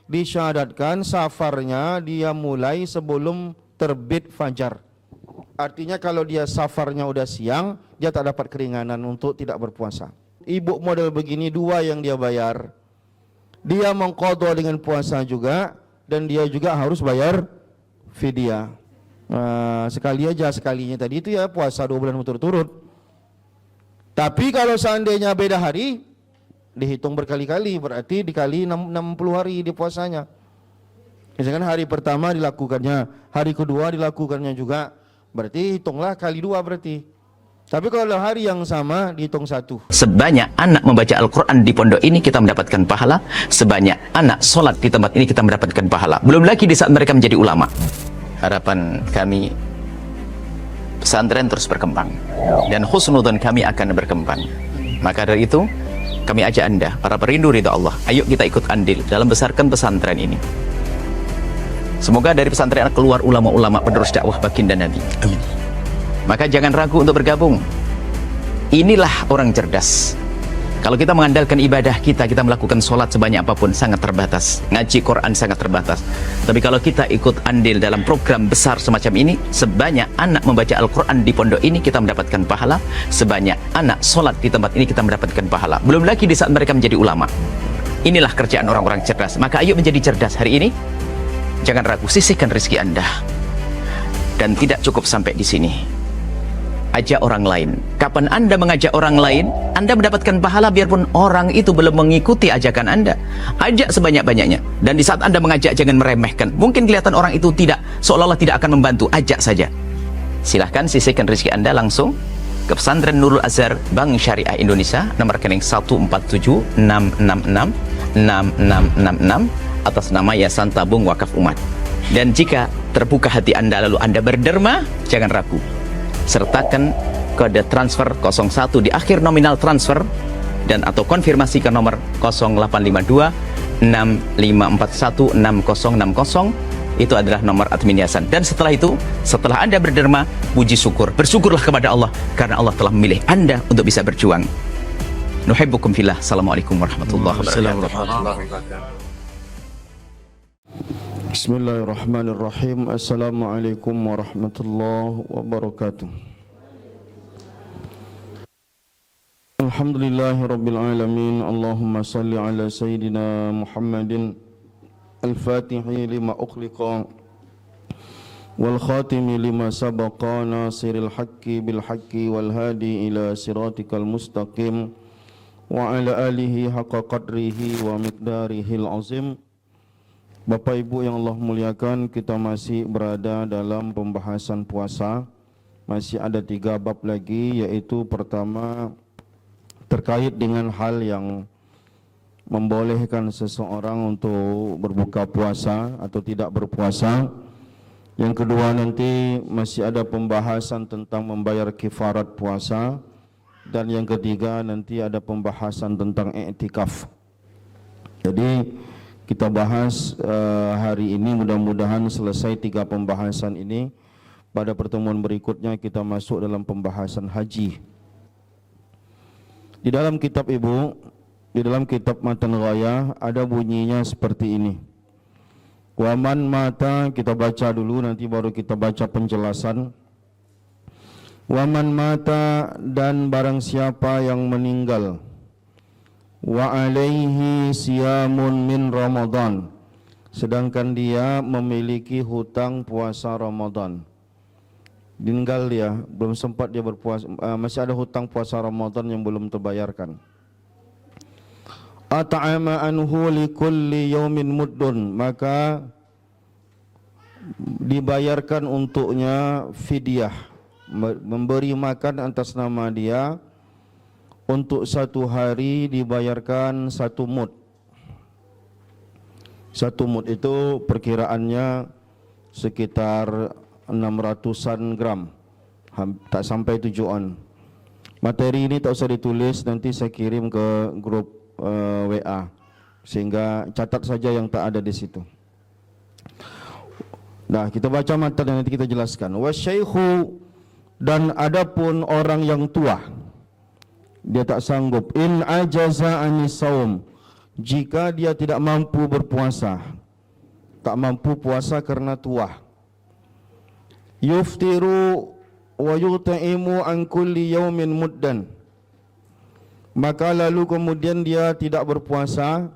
disyahadatkan safarnya dia mulai sebelum terbit fajar. Artinya kalau dia safarnya udah siang, dia tak dapat keringanan untuk tidak berpuasa. Ibu model begini dua yang dia bayar. Dia mengqadha dengan puasa juga, dan dia juga harus bayar fidyah. Sekali aja, sekalinya tadi itu ya puasa 2 bulan berturut-turut. Tapi kalau seandainya beda hari, dihitung berkali-kali, berarti dikali 60 hari di puasanya. Misalkan hari pertama dilakukannya, hari kedua dilakukannya juga, berarti hitunglah kali 2 berarti. Tapi kalau hari yang sama dihitung 1. Sebanyak anak membaca Al-Quran di pondok ini kita mendapatkan pahala, sebanyak anak sholat di tempat ini kita mendapatkan pahala. Belum lagi di saat mereka menjadi ulama. Harapan kami pesantren terus berkembang, dan husnudzon kami akan berkembang. Maka dari itu kami ajak Anda, para perindu ridha Allah, ayo kita ikut andil dalam besarkan pesantren ini. Semoga dari pesantren keluar ulama-ulama penerus dakwah baginda Nabi. Amin. Maka jangan ragu untuk bergabung. Inilah orang cerdas. Kalau kita mengandalkan ibadah kita melakukan sholat sebanyak apapun sangat terbatas, ngaji Quran sangat terbatas. Tapi kalau kita ikut andil dalam program besar semacam ini, sebanyak anak membaca Al-Quran di pondok ini kita mendapatkan pahala, sebanyak anak sholat di tempat ini kita mendapatkan pahala. Belum lagi di saat mereka menjadi ulama. Inilah kerjaan orang-orang cerdas. Maka ayo menjadi cerdas hari ini. Jangan ragu, sisihkan rezeki Anda. Dan tidak cukup sampai di sini. Ajak orang lain. Kapan Anda mengajak orang lain, Anda mendapatkan pahala biarpun orang itu belum mengikuti ajakan Anda. Ajak sebanyak-banyaknya. Dan di saat Anda mengajak, jangan meremehkan. Mungkin kelihatan orang itu tidak, seolah-olah tidak akan membantu. Ajak saja. Silahkan sisihkan rezeki Anda langsung ke Pesantren Nurul Azhar Bank Syariah Indonesia, nomor rekening 147-666-6666 atas nama Yayasan Tabung Wakaf Umat. Dan jika terbuka hati Anda lalu Anda berderma, jangan ragu, sertakan kode transfer 01 di akhir nominal transfer dan atau konfirmasi ke nomor 0852 6541 6060. Itu adalah nomor admin yayasan. Dan setelah itu, setelah Anda berderma, puji syukur, bersyukurlah kepada Allah karena Allah telah memilih Anda untuk bisa berjuang. Nuhibbukum fillah. Assalamualaikum warahmatullahi wabarakatuh. Bismillahirrahmanirrahim. Assalamualaikum warahmatullahi wabarakatuh. Alhamdulillahirabbil alamin. Allahumma salli ala sayyidina Muhammadin al-fatihi lima ukhliqa wal khatimi lima sabaqa nasiril haqqi bil haqqi wal hadi ila siratikal mustaqim wa ala alihi haqqa qadrihi wa miqdarihil azim. Bapak Ibu yang Allah muliakan, kita masih berada dalam pembahasan puasa. Masih ada 3 bab lagi, yaitu pertama terkait dengan hal yang membolehkan seseorang untuk berbuka puasa atau tidak berpuasa. Yang kedua nanti masih ada pembahasan tentang membayar kifarat puasa. Dan yang ketiga nanti ada pembahasan tentang i'tikaf. Jadi kita bahas hari ini, mudah-mudahan selesai 3 pembahasan ini. Pada pertemuan berikutnya kita masuk dalam pembahasan haji. Di dalam kitab Ibu, di dalam kitab Matan Ghayah ada bunyinya seperti ini. Waman mata, kita baca dulu nanti baru kita baca penjelasan. Waman mata, dan barang siapa yang meninggal, wa alaihi siyamun min Ramadan, sedangkan dia memiliki hutang puasa Ramadan. Meninggal dia, belum sempat dia berpuasa, masih ada hutang puasa Ramadan yang belum terbayarkan. At'ama anhu likulli yaumin muddun, maka dibayarkan untuknya fidyah, memberi makan atas nama dia. Untuk 1 hari dibayarkan 1 mud. 1 mud itu perkiraannya sekitar 600-an gram, tak sampai 7 on. Materi ini tak usah ditulis, nanti saya kirim ke grup WA, sehingga catat saja yang tak ada di situ. Nah, kita baca matan dan nanti kita jelaskan. Wasyaikhu, dan adapun orang yang tua, dia tak sanggup, in ajaza anis saum, jika dia tidak mampu berpuasa, tak mampu puasa karena tua. Yuftiru wa yut'imu an kulli yaumin muddan. Maka lalu kemudian dia tidak berpuasa,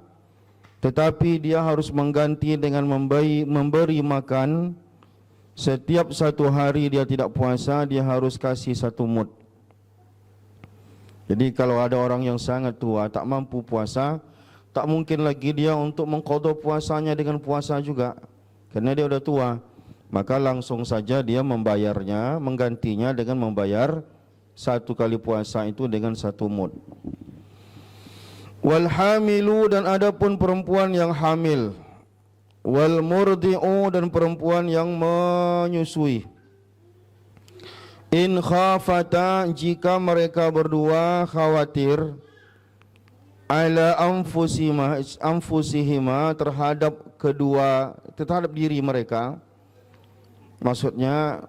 tetapi dia harus mengganti dengan memberi makan. Setiap satu hari dia tidak puasa, dia harus kasih 1 mud. Jadi kalau ada orang yang sangat tua, tak mampu puasa, tak mungkin lagi dia untuk mengqadha puasanya dengan puasa juga, karena dia sudah tua. Maka langsung saja dia membayarnya, menggantinya dengan membayar 1 kali puasa itu dengan 1 mud. Wal hamilu, dan adapun perempuan yang hamil, wal murdi'u, dan perempuan yang menyusui, in khafata, jika mereka berdua khawatir, ala anfusihima, terhadap diri mereka. Maksudnya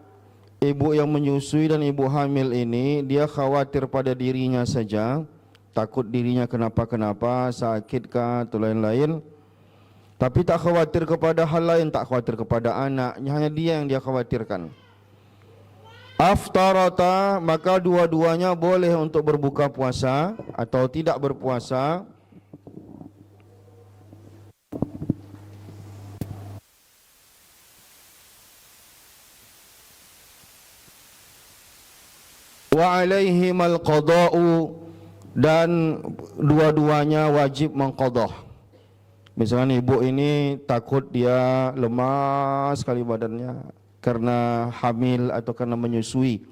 ibu yang menyusui dan ibu hamil ini, dia khawatir pada dirinya saja, takut dirinya kenapa-kenapa, sakitkah atau lain-lain, tapi tak khawatir kepada hal lain, tak khawatir kepada anaknya, hanya dia yang dia khawatirkan. Aftarata, maka dua-duanya boleh untuk berbuka puasa atau tidak berpuasa. Wa alaihimal qada'u, dan dua-duanya wajib mengqadha. Misalnya ibu ini takut dia lemas sekali badannya karena hamil atau karena menyusui,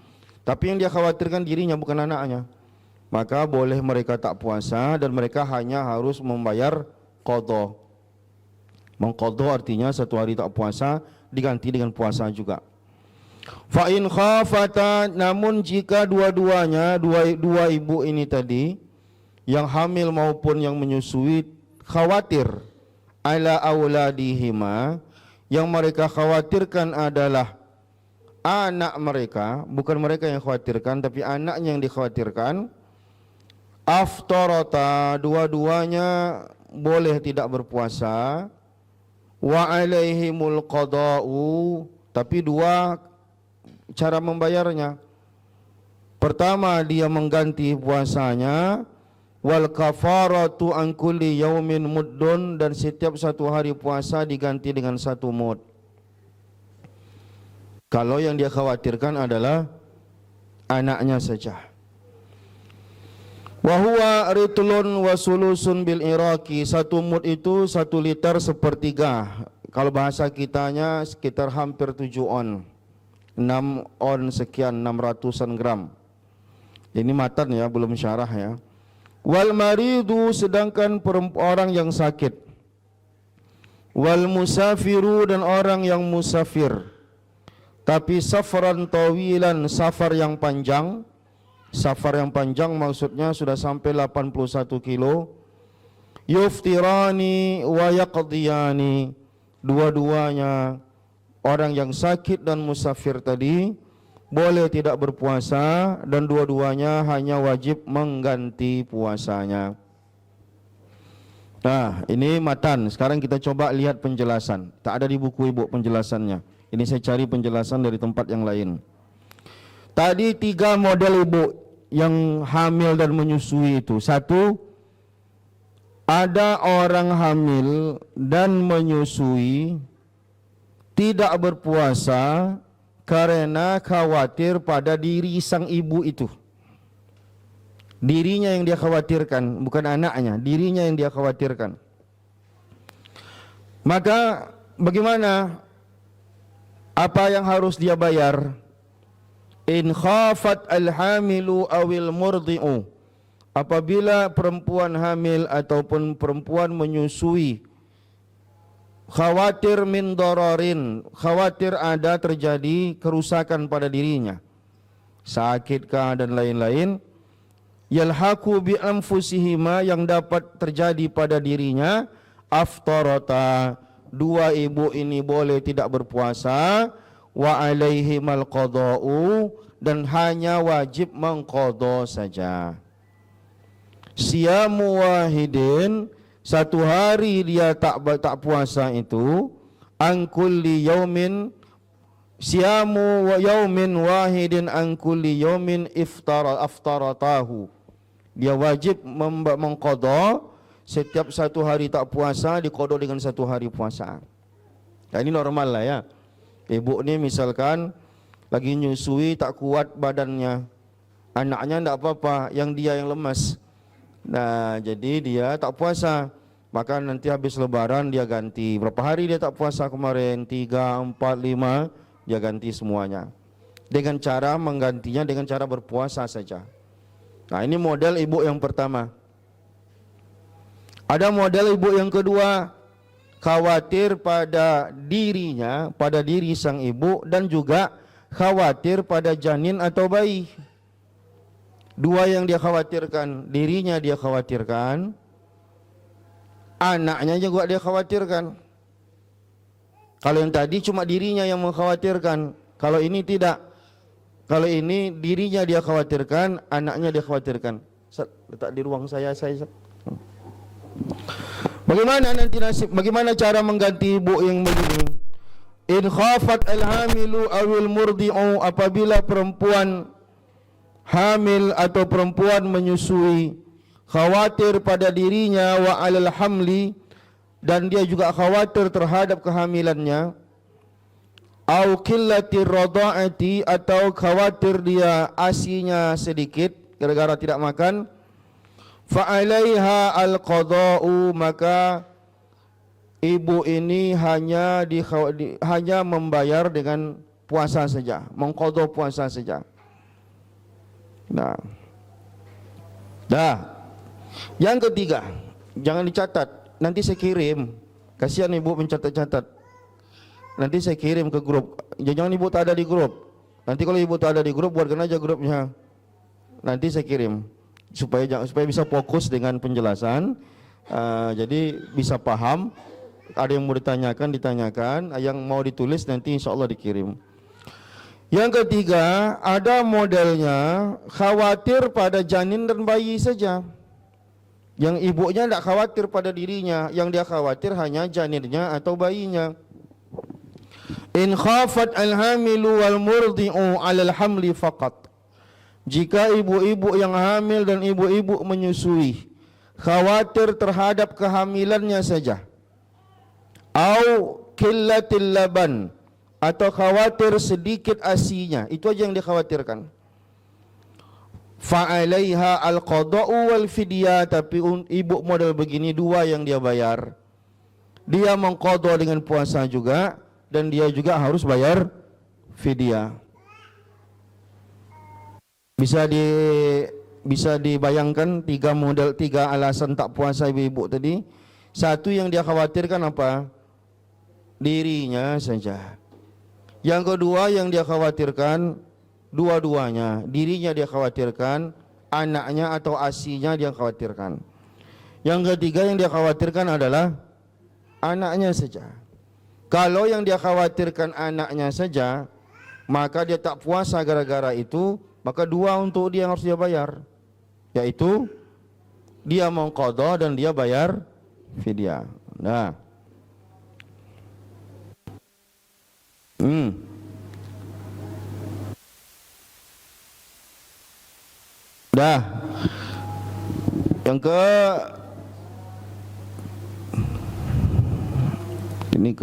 tapi yang dia khawatirkan dirinya bukan anaknya, maka boleh mereka tak puasa dan mereka hanya harus membayar qadha. Mengqadha artinya 1 hari tak puasa diganti dengan puasa juga. Fa in khafata, namun jika dua-duanya, dua ibu ini tadi, yang hamil maupun yang menyusui, khawatir ala auladihima, yang mereka khawatirkan adalah anak mereka, bukan mereka yang khawatirkan tapi anaknya yang dikhawatirkan. Aftarata, dua-duanya boleh tidak berpuasa. Wa alaihimul qada'u, tapi 2 cara membayarnya. Pertama, dia mengganti puasanya. Wal kafaratu an kulli yaumin muddun, dan setiap 1 hari puasa diganti dengan 1 mud. Kalau yang dia khawatirkan adalah anaknya saja. Wa huwa ritlun wa sulusun bil iraqi, 1 mud itu 1 liter sepertiga. Kalau bahasa kitanya sekitar hampir 7 on. 6 on sekian, 600-an gram. Ini matan ya, belum syarah ya. Wal maridu, sedangkan orang yang sakit. Wal musafiru, dan orang yang musafir, tapi safaran tawilan, safar yang panjang. Safar yang panjang maksudnya sudah sampai 81 kilo. Yuftirani wa yaqdiyani, dua-duanya, orang yang sakit dan musafir tadi, boleh tidak berpuasa dan dua-duanya hanya wajib mengganti puasanya. Nah, ini matan. Sekarang kita coba lihat penjelasan. Tak ada di buku ibu penjelasannya. Ini saya cari penjelasan dari tempat yang lain. Tadi 3 model ibu yang hamil dan menyusui itu. 1, ada orang hamil dan menyusui tidak berpuasa karena khawatir pada diri sang ibu itu. Dirinya yang dia khawatirkan, bukan anaknya, dirinya yang dia khawatirkan. Maka bagaimana? Apa yang harus dia bayar? In khafat al-hamilu awil murdi'u, apabila perempuan hamil ataupun perempuan menyusui khawatir min dararin, khawatir ada terjadi kerusakan pada dirinya, sakitkah dan lain-lain, yalhaqu bi anfusihima, yang dapat terjadi pada dirinya, aftarata, 2 ibu ini boleh tidak berpuasa. Wa alaihimal qada'u, dan hanya wajib mengqadha saja. Siyamu wahidin, 1 hari dia tak puasa itu, an kulli yaumin siyamu wa yaumin wahidin an kulli yaumin aftaratahu. Dia wajib mengqadha setiap satu hari tak puasa diqadha dengan satu hari puasa. Nah, ini normal lah ya. Ibu ni misalkan lagi nyusui tak kuat badannya, anaknya tidak apa-apa, yang dia yang lemas. Nah, jadi dia tak puasa. Maka nanti habis lebaran dia ganti. Berapa hari dia tak puasa kemarin? 3, 4, 5, dia ganti semuanya. Dengan cara menggantinya dengan cara berpuasa saja. Nah, ini model ibu yang pertama. Ada model ibu yang kedua, khawatir pada dirinya, pada diri sang ibu, dan juga khawatir pada janin atau bayi. Dua yang dia khawatirkan, dirinya dia khawatirkan, anaknya juga dia khawatirkan. Kalau yang tadi cuma dirinya yang mengkhawatirkan, kalau ini tidak. Kalau ini dirinya dia khawatirkan, anaknya dia khawatirkan. Letak di ruang saya. Bagaimana nanti nasib? Bagaimana cara mengganti ibu yang begini? In khafat al-hamilu awil murdi'u, apabila perempuan hamil atau perempuan menyusui khawatir pada dirinya, wa alal hamli, dan dia juga khawatir terhadap kehamilannya, au qillatir rada'ati, atau khawatir dia asinya sedikit gara-gara tidak makan, fa alaiha al-qada'u, maka ibu ini hanya membayar dengan puasa saja, mengqadha puasa saja. Nah, yang ketiga, jangan dicatat, nanti saya kirim. Kasihan ibu mencatat-catat, nanti saya kirim ke grup. Jangan ibu tak ada di grup. Nanti kalau ibu tak ada di grup, buatkan aja grupnya. Nanti saya kirim supaya bisa fokus dengan penjelasan. Jadi bisa paham. Ada yang mau ditanyakan, yang mau ditulis nanti insya Allah dikirim. Yang ketiga, ada modelnya khawatir pada janin dan bayi saja. Yang ibunya tidak khawatir pada dirinya, yang dia khawatir hanya janinnya atau bayinya. In khafat al-hamilu wal murdi'u 'alal hamli faqat. Jika ibu-ibu yang hamil dan ibu-ibu menyusui khawatir terhadap kehamilannya saja, au qillatil laban, atau khawatir sedikit asinya, itu aja yang dikhawatirkan, fa alaiha al-qada'u wal fidyah. Tapi ibu model begini dua yang dia bayar. Dia mengqadha dengan puasa juga, dan dia juga harus bayar fidyah. Bisa dibayangkan tiga alasan tak puasa ibu-ibu tadi. Satu yang dia khawatirkan apa? Dirinya saja. Yang kedua yang dia khawatirkan dua-duanya. Dirinya dia khawatirkan, anaknya atau asinya dia khawatirkan. Yang ketiga yang dia khawatirkan adalah anaknya saja. Kalau yang dia khawatirkan anaknya saja, maka dia tak puasa gara-gara itu, maka dua untuk dia yang harus dia bayar, yaitu dia mengqadha dan dia bayar fidyah. Nah, yang ini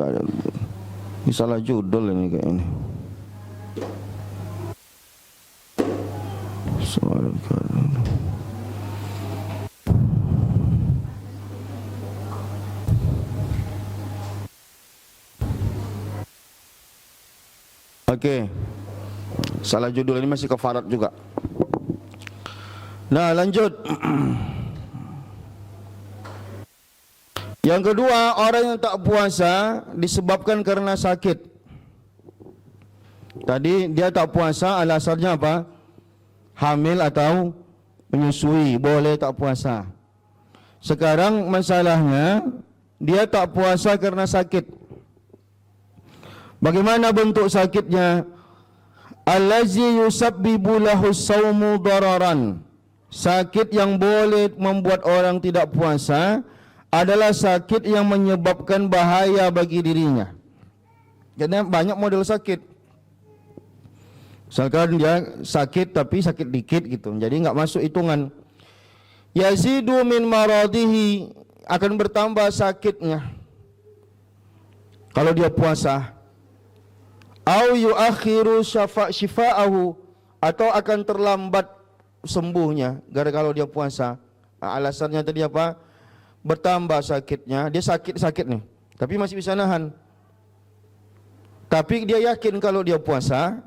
salah judul ini kayak ini. Oke, salah judul, ini masih kafarat juga. Nah, lanjut. Yang kedua, orang yang tak puasa disebabkan karena sakit. Tadi dia tak puasa alasannya apa? Hamil atau menyusui, boleh tak puasa. Sekarang masalahnya dia tak puasa karena sakit. Bagaimana bentuk sakitnya? Allazi yusabbibu lahu shaumu dararan. Sakit yang boleh membuat orang tidak puasa adalah sakit yang menyebabkan bahaya bagi dirinya. Karena banyak model sakit. Misalkan dia sakit tapi sakit dikit gitu, jadi nggak masuk hitungan. Yazidu min maradihi, akan bertambah sakitnya kalau dia puasa. Au yuakhiru syifa'ahu, atau akan terlambat sembuhnya gara kalau dia puasa. Alasannya tadi apa? Bertambah sakitnya, dia sakit nih, tapi masih bisa nahan. Tapi dia yakin kalau dia puasa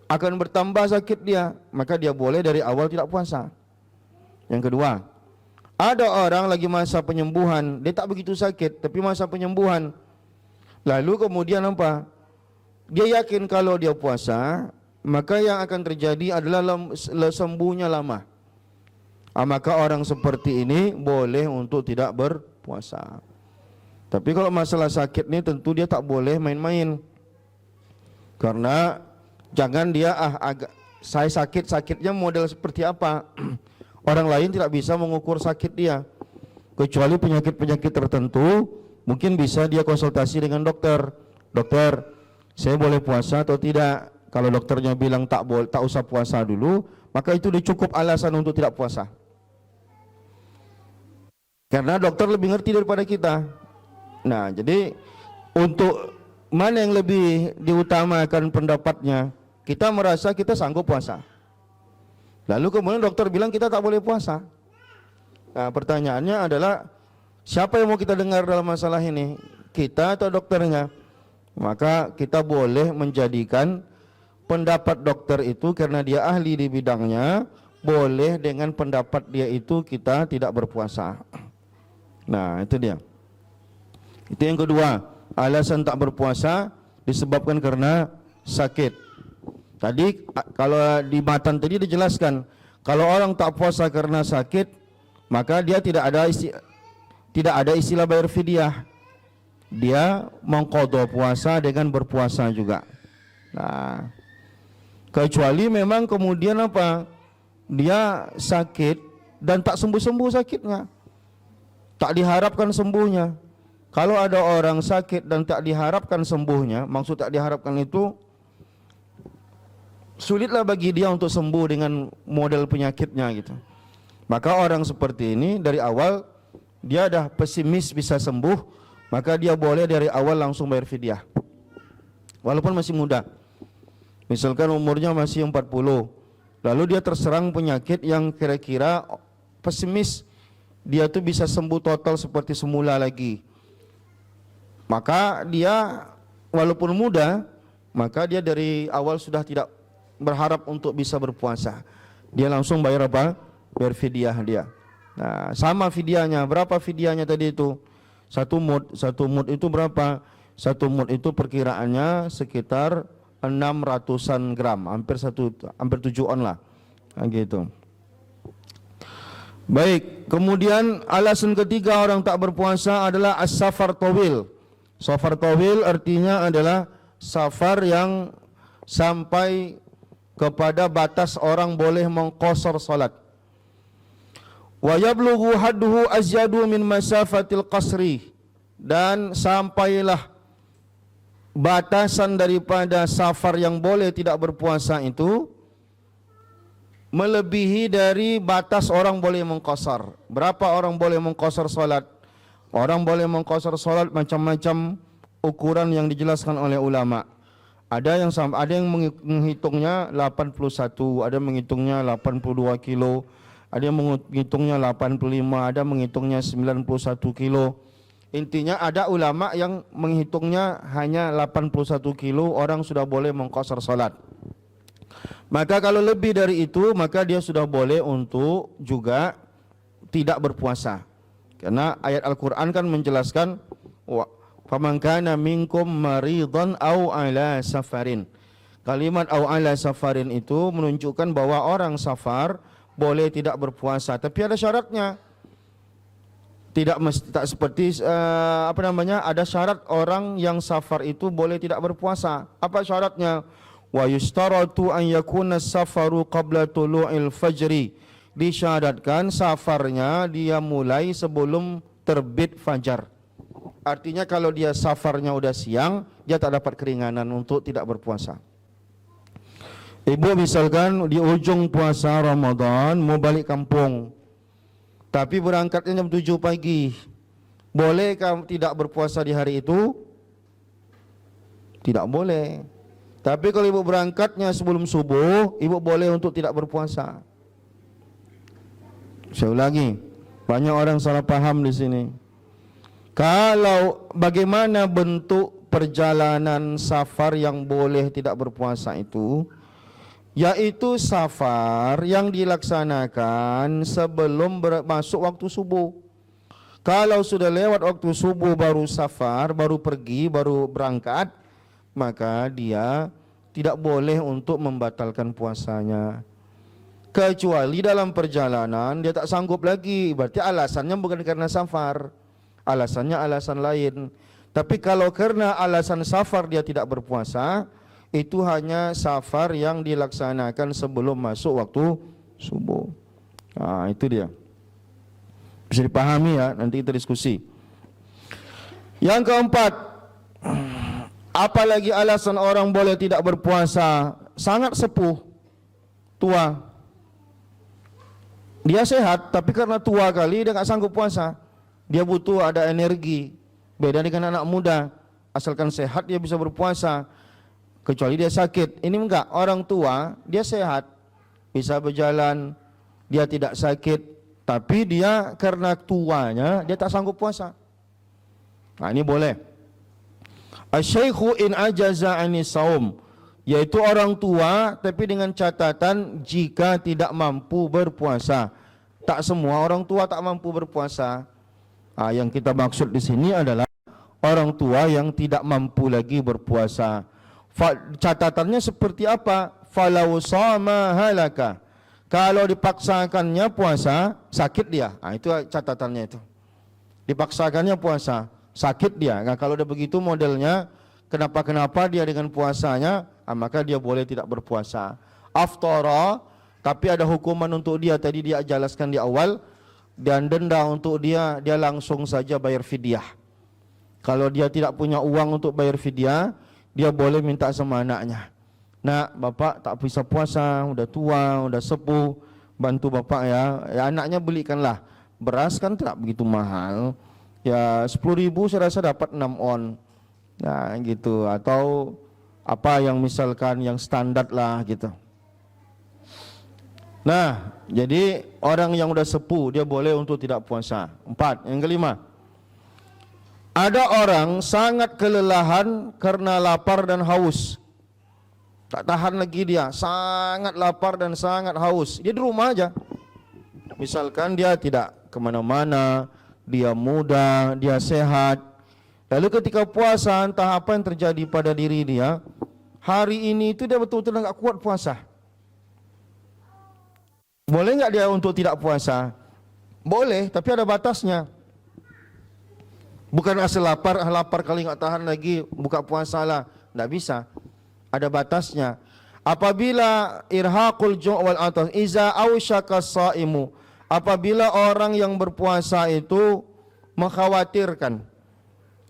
akan bertambah sakit dia, maka dia boleh dari awal tidak puasa. Yang kedua, ada orang lagi masa penyembuhan, dia tak begitu sakit, tapi masa penyembuhan. Lalu kemudian apa? Dia yakin kalau dia puasa, maka yang akan terjadi adalah sembuhnya lama. Maka orang seperti ini boleh untuk tidak berpuasa. Tapi kalau masalah sakit ini tentu dia tak boleh main-main. Karena jangan dia saya sakitnya model seperti apa. Orang lain tidak bisa mengukur sakit dia, kecuali penyakit-penyakit tertentu. Mungkin bisa dia konsultasi dengan dokter. Dokter, saya boleh puasa atau tidak? Kalau dokternya bilang tak usah puasa dulu, maka itu cukup alasan untuk tidak puasa. Karena dokter lebih ngerti daripada kita. Nah, jadi untuk mana yang lebih diutamakan pendapatnya? Kita merasa kita sanggup puasa, lalu kemudian dokter bilang kita tak boleh puasa. Nah, pertanyaannya adalah siapa yang mau kita dengar dalam masalah ini? Kita atau dokternya? Maka kita boleh menjadikan pendapat dokter itu karena dia ahli di bidangnya, boleh dengan pendapat dia itu kita tidak berpuasa. Nah, itu dia. Itu yang kedua, alasan tak berpuasa disebabkan karena sakit. Tadi kalau di matan tadi dijelaskan, kalau orang tak puasa karena sakit, maka dia tidak ada istilah bayar fidyah. Dia mengqadha puasa dengan berpuasa juga. Nah, kecuali memang kemudian apa? Dia sakit dan tak sembuh-sembuh sakitnya, tak diharapkan sembuhnya. Kalau ada orang sakit dan tak diharapkan sembuhnya, maksud tak diharapkan itu sulitlah bagi dia untuk sembuh dengan model penyakitnya gitu. Maka orang seperti ini dari awal dia dah pesimis bisa sembuh, maka dia boleh dari awal langsung bayar fidyah. Walaupun masih muda. Misalkan umurnya masih 40, lalu dia terserang penyakit yang kira-kira pesimis dia tuh bisa sembuh total seperti semula lagi. Maka dia walaupun muda, maka dia dari awal sudah tidak berharap untuk bisa berpuasa. Dia langsung bayar apa? Bayar fidyah dia. Nah, sama fidyahnya. Berapa fidyahnya tadi itu? Satu mud itu berapa? Satu mud itu perkiraannya sekitar 600-an gram, hampir 7 on lah. Nah, gitu. Baik, kemudian alasan ketiga orang tak berpuasa adalah as-safar tawil. Safar tawil artinya adalah safar yang sampai kepada batas orang boleh mengqasar salat. Wa yablughu hadduhu azyadu min masafatil qasri, dan sampailah batasan daripada safar yang boleh tidak berpuasa itu melebihi dari batas orang boleh mengqasar. Berapa orang boleh mengqasar salat? Orang boleh mengqasar salat macam-macam ukuran yang dijelaskan oleh ulama. Ada yang menghitungnya 81, ada menghitungnya 82 kilo, ada yang menghitungnya 85, ada menghitungnya 91 kilo. Intinya ada ulama yang menghitungnya hanya 81 kilo orang sudah boleh mengqasar salat. Maka kalau lebih dari itu, maka dia sudah boleh untuk juga tidak berpuasa. Karena ayat Al-Quran kan menjelaskan faman kana minkum maridan au ala safarin. Kalimat au ala safarin itu menunjukkan bahwa orang safar boleh tidak berpuasa, tapi ada syaratnya. Tak seperti ada syarat orang yang safar itu boleh tidak berpuasa. Apa syaratnya? Wa yustaratu an yakuna safaru qabla tulu'il fajri. Disyaratkan safarnya dia mulai sebelum terbit fajar. Artinya kalau dia safarnya udah siang, dia tak dapat keringanan untuk tidak berpuasa. Ibu misalkan di ujung puasa Ramadan mau balik kampung, tapi berangkatnya jam 7 pagi. Bolehkah tidak berpuasa di hari itu? Tidak boleh. Tapi kalau ibu berangkatnya sebelum subuh, ibu boleh untuk tidak berpuasa. Saya ulangi, banyak orang salah paham di sini. Kalau bagaimana bentuk perjalanan safar yang boleh tidak berpuasa itu, yaitu safar yang dilaksanakan sebelum masuk waktu subuh. Kalau sudah lewat waktu subuh baru safar, baru pergi, baru berangkat, maka dia tidak boleh untuk membatalkan puasanya. Kecuali dalam perjalanan dia tak sanggup lagi, berarti alasannya bukan karena safar, alasannya alasan lain. Tapi kalau karena alasan safar dia tidak berpuasa, itu hanya safar yang dilaksanakan sebelum masuk waktu subuh. Nah, itu dia. Bisa dipahami ya, nanti kita diskusi. Yang keempat, apalagi alasan orang boleh tidak berpuasa, sangat sepuh, tua. Dia sehat, tapi karena tua kali dia tak sanggup puasa. Dia butuh ada energi. Beda dengan anak muda, asalkan sehat dia bisa berpuasa. Kecuali dia sakit. Ini enggak, orang tua dia sehat, bisa berjalan, dia tidak sakit, tapi dia karena tuanya dia tak sanggup puasa. Nah, ini boleh. Asy-syaikhu in ajaza anis saum, yaitu orang tua tapi dengan catatan jika tidak mampu berpuasa. Tak semua orang tua tak mampu berpuasa. Nah, yang kita maksud di sini adalah orang tua yang tidak mampu lagi berpuasa. Catatannya seperti apa? Falau sama halaka, kalau dipaksakannya puasa sakit dia. Nah, itu catatannya itu. Dipaksakannya puasa sakit dia. Nah, kalau udah begitu modelnya, kenapa dia dengan puasanya, maka dia boleh tidak berpuasa. Aftara, tapi ada hukuman untuk dia. Tadi dia jelaskan di awal, dan denda untuk dia langsung saja bayar fidyah. Kalau dia tidak punya uang untuk bayar fidyah, dia boleh minta sama anaknya. Nak, bapak tak bisa puasa, udah tua, udah sepuh, bantu bapak ya. Ya, anaknya belikanlah. Beras kan tak begitu mahal. Ya 10.000 saya rasa dapat 6 on. Nah gitu. Atau apa yang misalkan yang standar lah gitu. Nah, jadi orang yang udah sepuh dia boleh untuk tidak puasa. 4. Yang kelima, ada orang sangat kelelahan karena lapar dan haus. Tak tahan lagi dia, sangat lapar dan sangat haus. Dia di rumah aja. Misalkan dia tidak kemana-mana, dia muda, dia sehat. Lalu ketika puasa, entah apa yang terjadi pada diri dia, hari ini itu dia betul-betul tak kuat puasa. Boleh enggak dia untuk tidak puasa? Boleh, tapi ada batasnya. Bukan asal lapar kali enggak tahan lagi buka puasa lah, enggak bisa. Ada batasnya. Apabila irhaqul ju' wal atas, iza ausyaka shaimu, apabila orang yang berpuasa itu mengkhawatirkan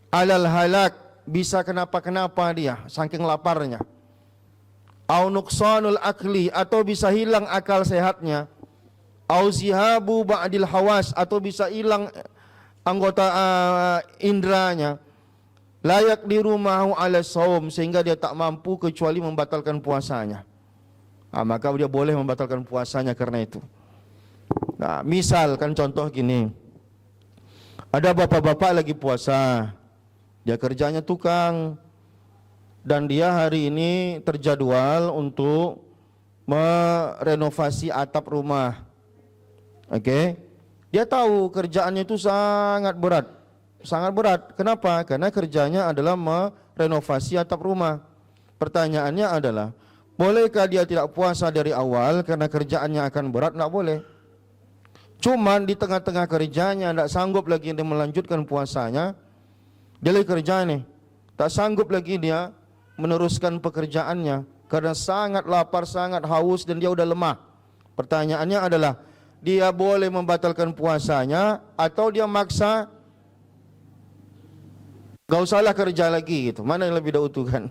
alal halak, bisa kenapa-kenapa dia saking laparnya. Au nuqsanul akli, atau bisa hilang akal sehatnya. Au zihabu ba'dil hawas, atau bisa hilang anggota indranya. Layak di rumahu ala saum, sehingga dia tak mampu kecuali membatalkan puasanya. Maka dia boleh membatalkan puasanya karena itu. Nah, misalkan contoh gini. Ada bapak-bapak lagi puasa. Dia kerjanya tukang, dan dia hari ini terjadwal untuk merenovasi atap rumah. Oke. Dia tahu kerjaannya itu sangat berat. Sangat berat. Kenapa? Karena kerjanya adalah merenovasi atap rumah. Pertanyaannya adalah, bolehkah dia tidak puasa dari awal karena kerjaannya akan berat? Tidak boleh. Cuman di tengah-tengah kerjanya tidak sanggup lagi dia melanjutkan puasanya. Dia lagi kerja nih, tak sanggup lagi dia meneruskan pekerjaannya karena sangat lapar, sangat haus, dan dia udah lemah. Pertanyaannya adalah, dia boleh membatalkan puasanya atau dia maksa Gak usahlah kerja lagi gitu. Mana yang lebih dahulu kan?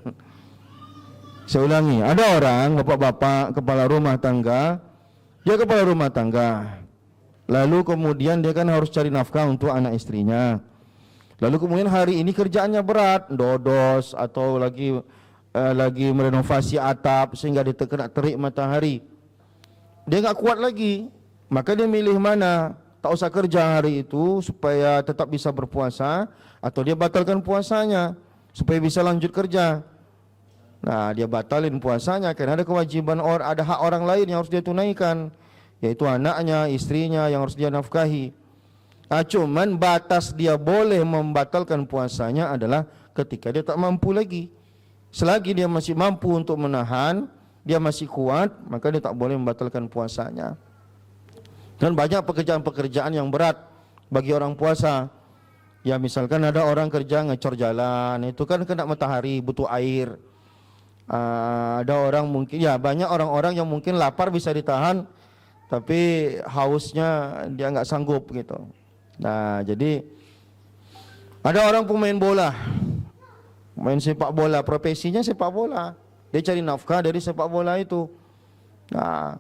Saya ulangi, ada orang bapak-bapak kepala rumah tangga, dia kepala rumah tangga. Lalu kemudian dia kan harus cari nafkah untuk anak istrinya. Lalu kemudian hari ini kerjaannya berat, dodos atau lagi merenovasi atap sehingga dia terkena terik matahari. Dia enggak kuat lagi. Maka dia milih mana? Tak usah kerja hari itu supaya tetap bisa berpuasa, atau dia batalkan puasanya supaya bisa lanjut kerja. Nah, dia batalin puasanya karena ada kewajiban ada hak orang lain yang harus dia tunaikan, yaitu anaknya, istrinya yang harus dia nafkahi. Cuman batas dia boleh membatalkan puasanya adalah ketika dia tak mampu lagi. Selagi dia masih mampu untuk menahan, dia masih kuat, maka dia tak boleh membatalkan puasanya. Dan banyak pekerjaan-pekerjaan yang berat bagi orang puasa. Ya misalkan ada orang kerja ngecor jalan, itu kan kena matahari, butuh air. Ada orang mungkin, ya banyak orang-orang yang mungkin lapar bisa ditahan, tapi hausnya dia nggak sanggup gitu. Nah jadi ada orang pemain bola, main sepak bola, profesinya sepak bola, dia cari nafkah dari sepak bola itu. Nah,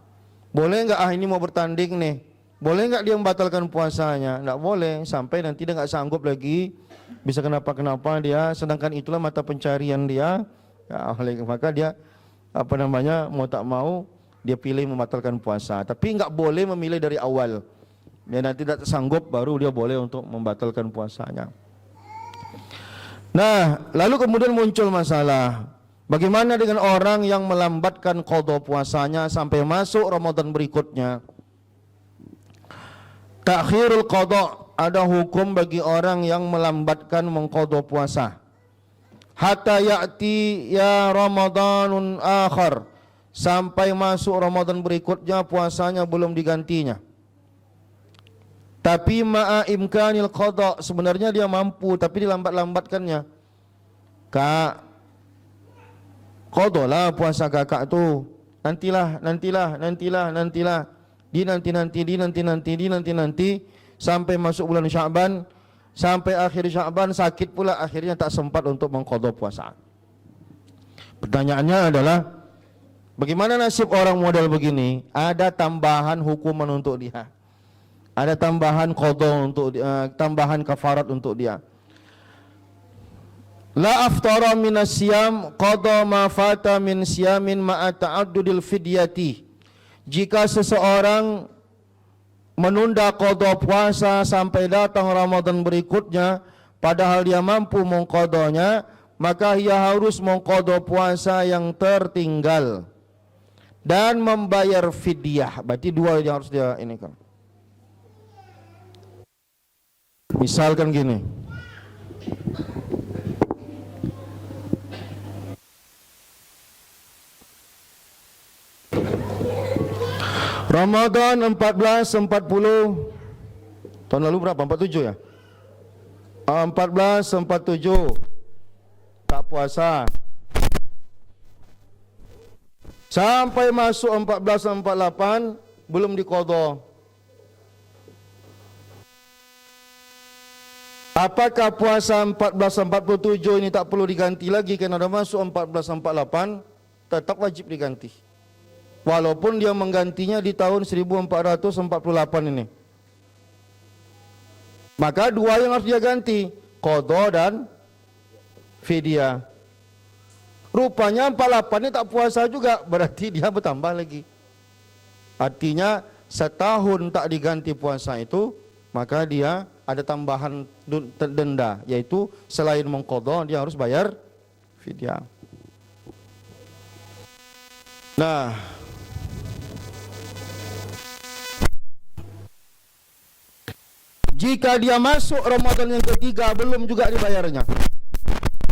boleh nggak ini mau bertanding nih? Boleh nggak dia membatalkan puasanya? Nggak boleh, sampai nanti dia nggak sanggup lagi, bisa kenapa-kenapa dia. Sedangkan itulah mata pencarian dia. Ya, maka dia mau tak mau dia pilih membatalkan puasa. Tapi nggak boleh memilih dari awal. Ya nanti tidak sanggup baru dia boleh untuk membatalkan puasanya. Nah, lalu kemudian muncul masalah. Bagaimana dengan orang yang melambatkan qada puasanya sampai masuk Ramadan berikutnya? Takhirul qada, ada hukum bagi orang yang melambatkan mengqada puasa. Hatta ya'ti ya Ramadanun akhar, sampai masuk Ramadan berikutnya puasanya belum digantinya. Tapi ma'a imkanil qada, sebenarnya dia mampu tapi dilambat-lambatkannya. Kak, qadalah puasa kakak tu. Nantilah. Dinanti sampai masuk bulan Sya'ban, sampai akhir Sya'ban sakit pula, akhirnya tak sempat untuk mengqada puasa. Pertanyaannya adalah, bagaimana nasib orang model begini? Ada tambahan hukuman untuk dia. Ada tambahan qada untuk tambahan kafarat untuk dia. La aftara minas siyam qada ma fata min siyamin ma'a ta'addudil fidyati. Jika seseorang menunda qada puasa sampai datang Ramadan berikutnya padahal dia mampu mengqadanya, maka ia harus mengqada puasa yang tertinggal dan membayar fidyah. Berarti dua yang harus dia ini kan. Misalkan gini, Ramadan 1440 tahun lalu berapa? 47 ya? 1447 tak puasa sampai masuk 1448 belum diqadha. Apakah puasa 1447 ini tak perlu diganti lagi karena dah masuk 1448? Tetap wajib diganti. Walaupun dia menggantinya di tahun 1448 ini. Maka dua yang harus dia ganti, qadha dan fidyah. Rupanya 48 ini tak puasa juga, berarti dia bertambah lagi. Artinya setahun tak diganti puasa itu, maka dia ada tambahan denda, yaitu selain mengqadha dia harus bayar fidyah. Nah, jika dia masuk Ramadan yang ketiga belum juga dibayarnya,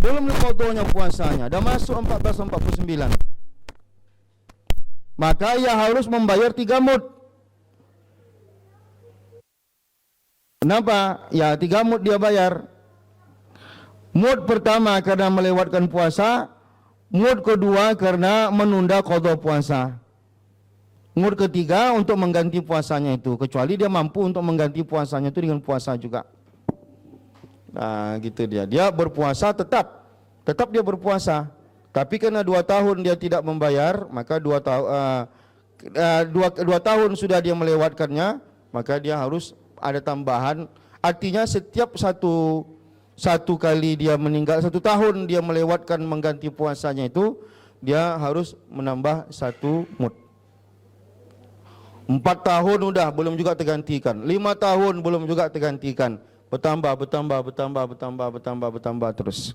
belum diqadhanya puasanya, dah masuk 1449, maka ia harus membayar 3 mud. Kenapa? Ya 3 mud dia bayar. Mud pertama karena melewatkan puasa, mud kedua karena menunda qadha puasa, mud ketiga untuk mengganti puasanya itu, kecuali dia mampu untuk mengganti puasanya itu dengan puasa juga. Nah, gitu dia. Dia berpuasa tetap dia berpuasa. Tapi karena 2 tahun dia tidak membayar, maka 2 tahun sudah dia melewatkannya, maka dia harus ada tambahan. Artinya setiap satu kali dia meninggal, 1 tahun dia melewatkan mengganti puasanya itu, dia harus menambah 1 mud. 4 tahun udah belum juga tergantikan, 5 tahun belum juga tergantikan, bertambah terus.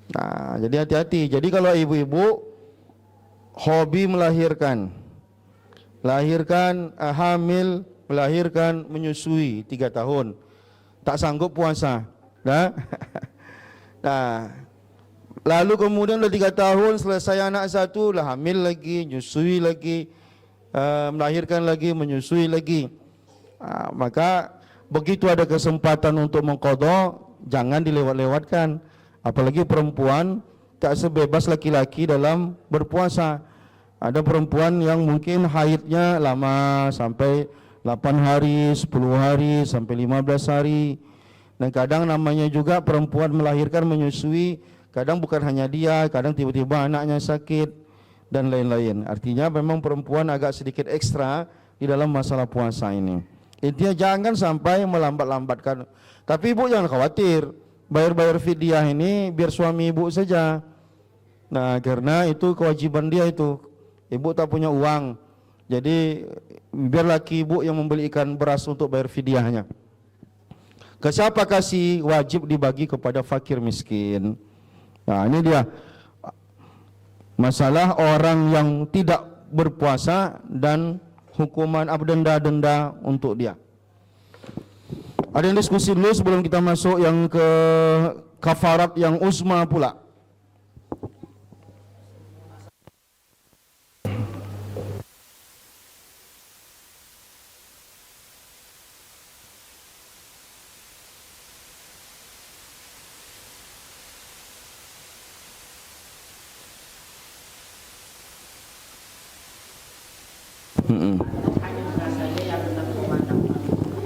Nah, jadi hati-hati. Jadi kalau ibu-ibu hobi melahirkan, hamil, melahirkan, menyusui 3 tahun, tak sanggup puasa, nah, nah, lalu kemudian udah 3 tahun selesai anak 1, lah hamil lagi, nyusui lagi, melahirkan lagi, menyusui lagi. Maka begitu ada kesempatan untuk mengqadha, jangan dilewat-lewatkan. Apalagi perempuan tak sebebas laki-laki dalam berpuasa. Ada perempuan yang mungkin haidnya lama sampai 8 hari, 10 hari, sampai 15 hari. Dan kadang namanya juga perempuan melahirkan, menyusui, kadang bukan hanya dia, kadang tiba-tiba anaknya sakit dan lain-lain. Artinya memang perempuan agak sedikit ekstra di dalam masalah puasa ini. Intinya jangan sampai melambat-lambatkan. Tapi ibu jangan khawatir, bayar fidyah ini biar suami ibu saja. Nah, karena itu kewajiban dia itu. Ibu tak punya uang, jadi biar laki ibu yang membelikan beras untuk bayar fidyahnya. Ke siapa kasih? Wajib dibagi kepada fakir miskin. Nah, ini dia masalah orang yang tidak berpuasa dan hukuman denda untuk dia. Ada yang diskusi dulu sebelum kita masuk yang ke kafarat yang uzma pula.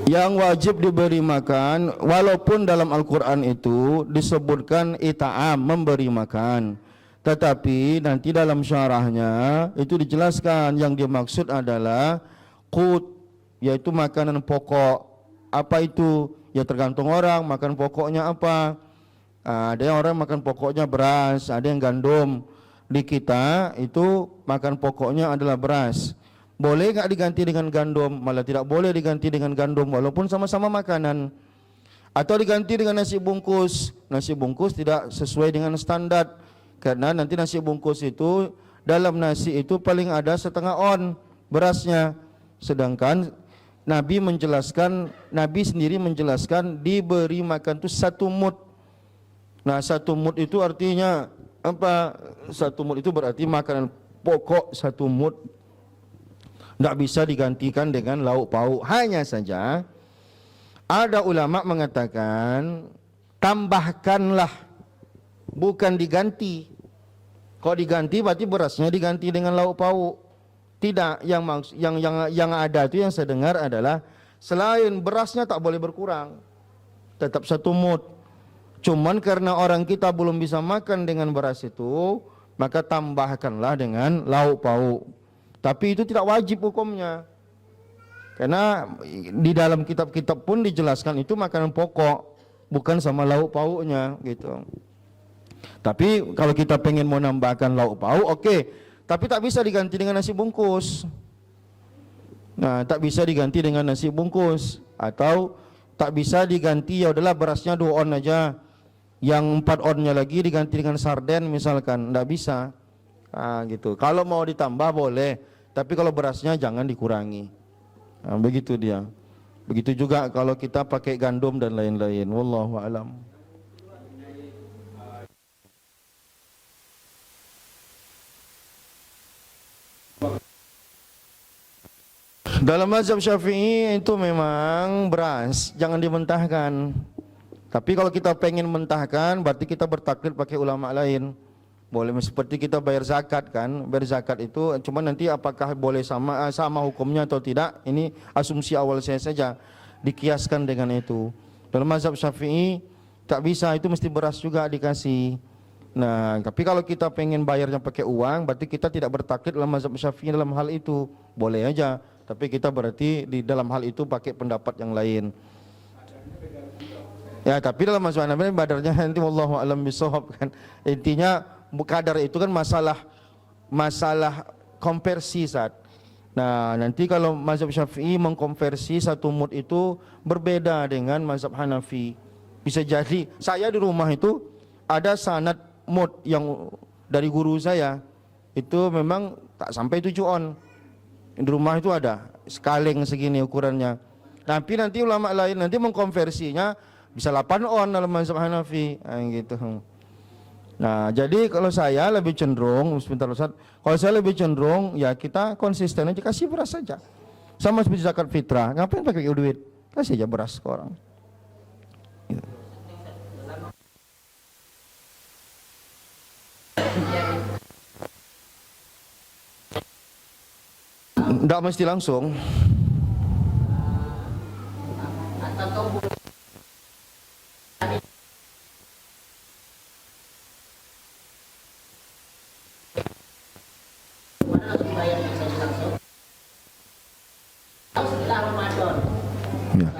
Yang wajib diberi makan, walaupun dalam Al-Quran itu disebutkan ita'am, memberi makan, tetapi nanti dalam syarahnya itu dijelaskan yang dimaksud adalah qut, yaitu makanan pokok. Apa itu? Ya tergantung orang makan pokoknya apa. Ada yang orang makan pokoknya beras, ada yang gandum. Di kita itu makan pokoknya adalah beras. Boleh enggak diganti dengan gandum? Malah tidak boleh diganti dengan gandum walaupun sama-sama makanan. Atau diganti dengan nasi bungkus. Nasi bungkus tidak sesuai dengan standar, karena nanti nasi bungkus itu, dalam nasi itu paling ada setengah on berasnya. Sedangkan Nabi sendiri menjelaskan diberi makan itu 1 mud. Nah, 1 mud itu artinya apa? 1 mud itu berarti makanan pokok 1 mud. Tidak bisa digantikan dengan lauk pauk. Hanya saja ada ulama mengatakan tambahkanlah, bukan diganti. Kalau diganti berarti berasnya diganti dengan lauk pauk. Tidak, yang ada itu yang saya dengar adalah selain berasnya tak boleh berkurang, tetap 1 mud. Cuman karena orang kita belum bisa makan dengan beras itu, maka tambahkanlah dengan lauk pauk. Tapi itu tidak wajib hukumnya, karena di dalam kitab-kitab pun dijelaskan itu makanan pokok, bukan sama lauk pauknya gitu. Tapi kalau kita pengen mau nambahkan lauk pauk, oke. Tapi tak bisa diganti dengan nasi bungkus. Nah, tak bisa diganti dengan nasi bungkus. Atau tak bisa diganti, ya udahlah berasnya 2 on aja, yang 4 onnya lagi diganti dengan sarden misalkan. Tidak bisa. Gitu. Kalau mau ditambah boleh, tapi kalau berasnya jangan dikurangi. Begitu dia. Begitu juga kalau kita pakai gandum dan lain-lain. Wallahu a'lam. Dalam mazhab Syafi'i itu memang beras jangan dimentahkan. Tapi kalau kita pengen mentahkan, berarti kita bertaklid pakai ulama lain. Boleh, seperti kita bayar zakat kan. Bayar zakat itu cuma nanti apakah boleh sama hukumnya atau tidak, ini asumsi awal saya saja, dikiaskan dengan itu. Dalam mazhab Syafi'i Tak bisa, itu mesti beras juga dikasih. Nah, tapi kalau kita pengen bayarnya pakai uang, berarti kita tidak bertaklid dalam mazhab Syafi'i dalam hal itu. Boleh aja, tapi kita berarti di dalam hal itu pakai pendapat yang lain. Ya, tapi dalam mazhab Hanafi badarnya nanti wallahu alam bisawab kan. Intinya kadar itu kan masalah konversi saat. Nah, nanti kalau mazhab Syafi'i mengkonversi satu mud itu berbeda dengan mazhab Hanafi. Bisa jadi saya di rumah itu ada sanad mud yang dari guru saya itu memang tak sampai 7 on. Di rumah itu ada skaleng segini ukurannya. Tapi nanti ulama lain nanti mengkonversinya bisa 8 on dalam mazhab Hanafi, gitu. Nah, jadi kalau saya lebih cenderung, sebentar Ustaz, kalau saya lebih cenderung ya kita konsisten aja, kasih beras saja. Sama seperti zakat fitrah, ngapain pakai duit? Kasih aja beras ke orang. Gitu. Tidak mesti langsung. Ya.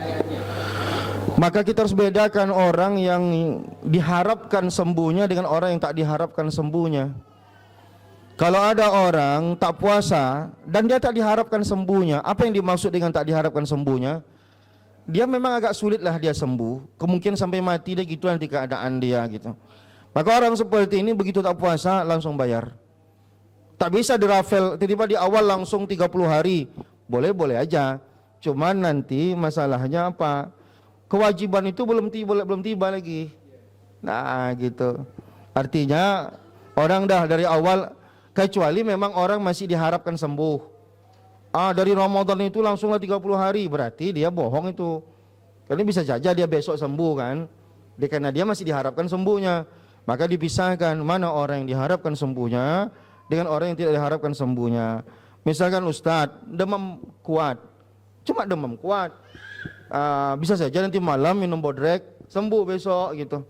Maka kita harus bedakan orang yang diharapkan sembuhnya dengan orang yang tak diharapkan sembuhnya. Kalau ada orang tak puasa dan dia tak diharapkan sembuhnya, apa yang dimaksud dengan tak diharapkan sembuhnya? Dia memang agak sulit lah dia sembuh, kemungkinan sampai mati dia gitu nanti keadaan dia gitu. Maka orang seperti ini begitu tak puasa langsung bayar. Tak bisa dirafel tiba-tiba di awal langsung 30 hari. Boleh-boleh aja. Cuman nanti masalahnya apa? Kewajiban itu belum tiba lagi. Nah, gitu. Artinya orang dah dari awal, kecuali memang orang masih diharapkan sembuh. Dari Ramadan itu langsunglah 30 hari, berarti dia bohong itu. Karena bisa saja dia besok sembuh kan. Karena dia masih diharapkan sembuhnya. Maka dipisahkan mana orang yang diharapkan sembuhnya dengan orang yang tidak diharapkan sembuhnya. Misalkan Ustadz demam kuat, cuma demam kuat, bisa saja nanti malam minum bodrek sembuh besok gitu.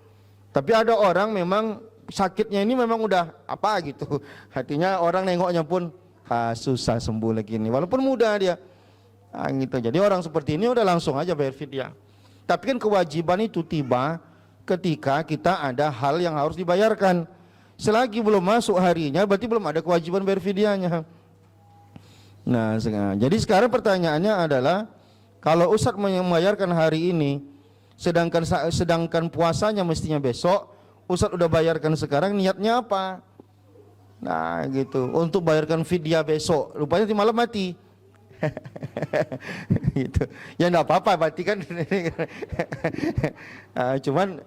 Tapi ada orang memang sakitnya ini memang udah apa gitu, hatinya orang nengoknya pun susah sembuh lagi ini, walaupun muda dia, gitu. Jadi orang seperti ini udah langsung aja bayar fidyah. Tapi kan kewajiban itu tiba ketika kita ada hal yang harus dibayarkan. Selagi belum masuk harinya berarti belum ada kewajiban bayar fidyahnya. Nah, jadi sekarang pertanyaannya adalah kalau Ustadz membayarkan hari ini, sedangkan puasanya mestinya besok, Ustadz udah bayarkan sekarang, niatnya apa? Nah, gitu. Untuk bayarkan fidyah besok, rupanya di malam mati. Gitu. Ya enggak apa-apa, berarti kan. Cuman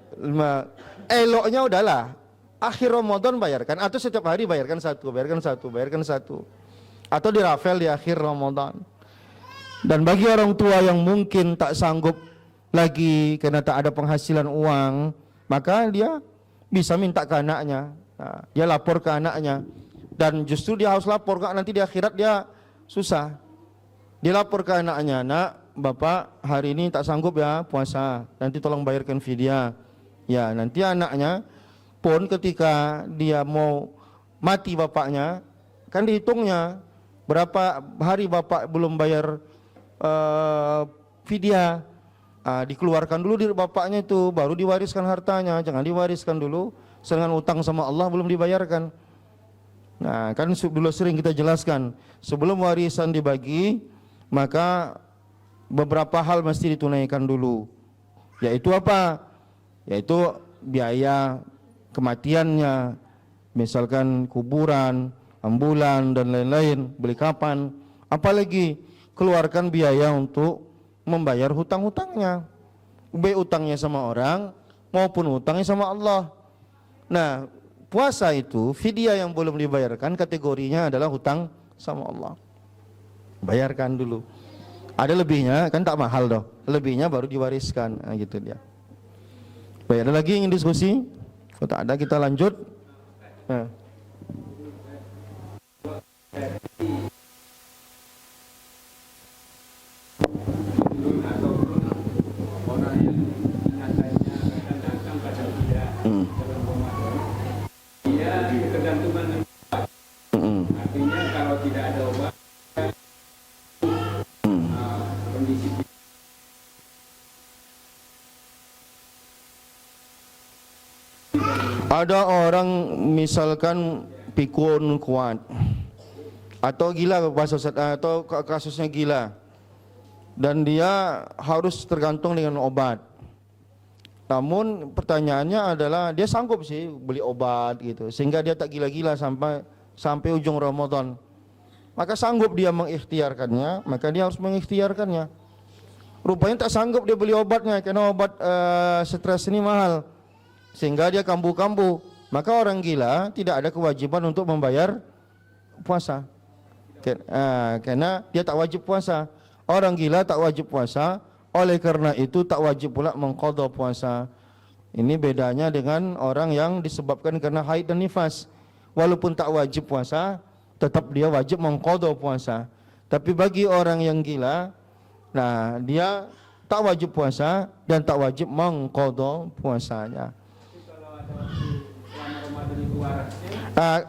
eloknya udahlah. Akhir Ramadan bayarkan, atau setiap hari bayarkan satu. Atau dirafel di akhir Ramadan. Dan bagi orang tua yang mungkin tak sanggup lagi karena tak ada penghasilan uang, maka dia bisa minta ke anaknya. Nah, dia lapor ke anaknya. Dan justru dia harus lapor, nanti di akhirat dia susah. Dia lapor ke anaknya, nak, bapak hari ini tak sanggup ya puasa, nanti tolong bayarkan fidyah. Ya, nanti anaknya pun ketika dia mau mati bapaknya, kan dihitungnya berapa hari bapak belum bayar fidyah. Dikeluarkan dulu dari bapaknya itu, baru diwariskan hartanya. Jangan diwariskan dulu sedangkan utang sama Allah belum dibayarkan. Nah, kan dulu sering kita jelaskan, sebelum warisan dibagi, maka beberapa hal mesti ditunaikan dulu. Yaitu apa? Yaitu biaya kematiannya, misalkan kuburan, ambulan dan lain-lain, beli kapan, apalagi keluarkan biaya untuk membayar hutang-hutangnya, baik utangnya sama orang maupun hutangnya sama Allah. Nah, puasa itu fidyah yang belum dibayarkan kategorinya adalah hutang sama Allah. Bayarkan dulu. Ada lebihnya kan tak mahal doh. Lebihnya baru diwariskan. Nah, gitu dia. Baik, ada lagi yang ingin diskusi? Kalau tak ada kita lanjut. Nah. tadi ketergantungan artinya kalau tidak ada obat kondisi ada orang misalkan pikun kuat atau gila atau kasusnya gila dan dia harus tergantung dengan obat. Namun pertanyaannya adalah dia sanggup sih beli obat gitu sehingga dia tak gila-gila sampai ujung Ramadan. Maka sanggup dia mengikhtiarkannya, maka dia harus mengikhtiarkannya. Rupanya tak sanggup dia beli obatnya karena obat stres ini mahal. Sehingga dia kambuh-kambuh. Maka orang gila tidak ada kewajiban untuk membayar puasa. Karena dia tak wajib puasa. Orang gila tak wajib puasa. Oleh karena itu tak wajib pula mengqadha puasa. Ini bedanya dengan orang yang disebabkan karena haid dan nifas. Walaupun tak wajib puasa, tetap dia wajib mengqadha puasa. Tapi bagi orang yang gila, nah dia tak wajib puasa dan tak wajib mengqadha puasanya.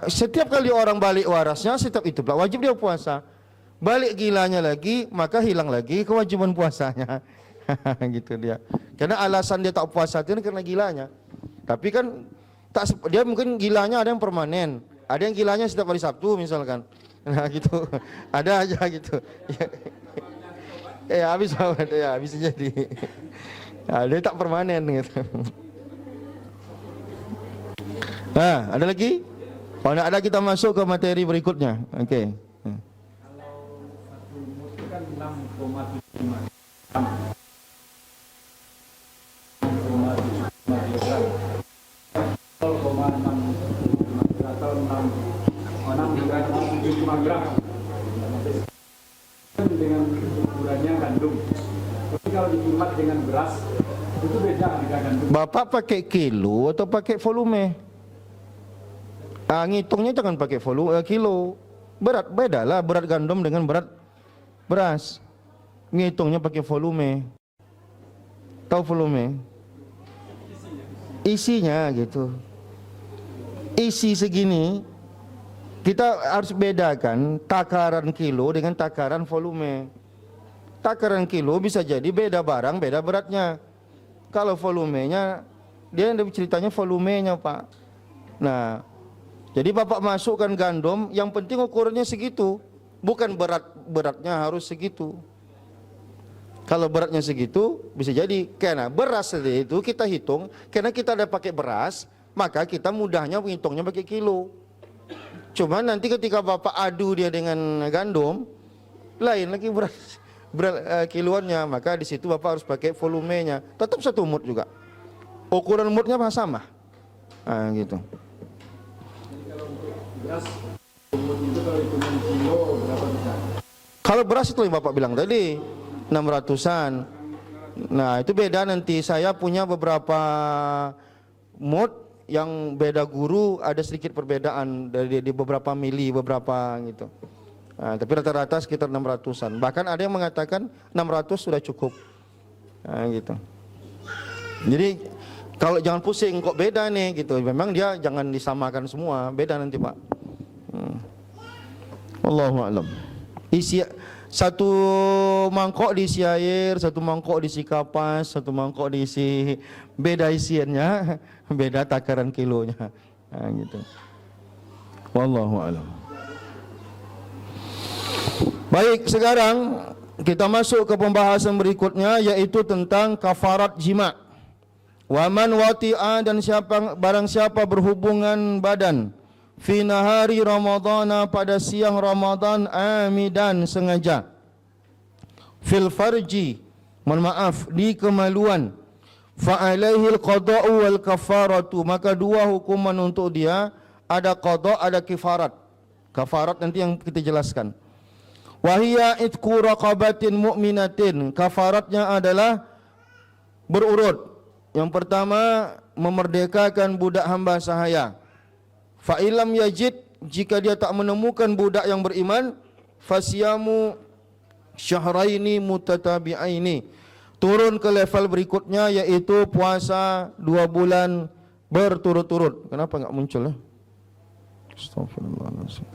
Setiap kali orang balik warasnya, setiap itu pula wajib dia puasa. Balik gilanya lagi, maka hilang lagi kewajiban puasanya. Gitu dia. Karena alasan dia tak puasa itu karena gilanya. Tapi kan dia mungkin gilanya ada yang permanen, ada yang gilanya setiap hari Sabtu misalkan. Nah gitu. Ada aja gitu. Ya habis obat ya, bisa jadi. Nah, dia tak permanen gitu. Nah, ada lagi? Kalau tidak ada kita masuk ke materi berikutnya. Okey. kan 6,75 gram dengan ukurannya gandum. Tapi kalau dikimat dengan beras itu beda harga gandum. Bapak pakai kilo atau pakai volume? Ngitungnya jangan pakai volume kilo. Berat bedalah berat gandum dengan berat beras. Ngitungnya pakai volume. Tahu volume? Isinya gitu. Isi segini. Kita harus bedakan takaran kilo dengan takaran volume. Takaran kilo bisa jadi beda barang, beda beratnya. Kalau volumenya, dia ada ceritanya volumenya Pak. Nah, jadi Bapak masukkan gandum, yang penting ukurannya segitu. Bukan beratnya harus segitu. Kalau beratnya segitu, bisa jadi. Karena beras itu kita hitung, karena kita ada pakai beras, maka kita mudahnya menghitungnya pakai kilo. Cuma nanti ketika Bapak adu dia dengan gandum, lain lagi berat kiloannya, maka di situ Bapak harus pakai volumenya. Tetap satu mut juga. Ukuran mutnya sama. Gitu. Jadi kalau untuk beras, umur itu kalau hitungan kilo berapa bisa? Kalau beras itu yang Bapak bilang tadi 600-an. Nah, itu beda nanti. Saya punya beberapa mut yang beda guru, ada sedikit perbedaan dari di beberapa mili, beberapa gitu. Nah, tapi rata-rata sekitar 600-an. Bahkan ada yang mengatakan 600 sudah cukup. Nah, gitu. Jadi kalau jangan pusing kok beda nih gitu. Memang dia jangan disamakan semua, beda nanti Pak. Wallahu a'lam. Isi satu mangkok diisi air, satu mangkok diisi kapas, satu mangkok diisi, beda isiannya, beda takaran kilonya. Nah, gitu. Wallahu a'lam. Baik, sekarang kita masuk ke pembahasan berikutnya, yaitu tentang kafarat jima'. Waman wati'a, dan barang siapa berhubungan badan fi nahari Ramadana, pada siang Ramadan, amidan, sengaja, fil farji, mohon maaf, di kemaluan, fa alaihi al-qada'u wal kafaratu, maka dua hukuman untuk dia, ada qada', ada kifarat. Kafarat nanti yang kita jelaskan. Wa hiya itqu raqabatin mu'minatin, kafaratnya adalah berurut. Yang pertama, memerdekakan budak hamba sahaya. Fa ilam yajid, jika dia tak menemukan budak yang beriman, fasyamu syahraini mutatabi'aini, turun ke level berikutnya, yaitu puasa 2 bulan berturut-turut. Kenapa enggak muncul ya? Astagfirullahaladzim.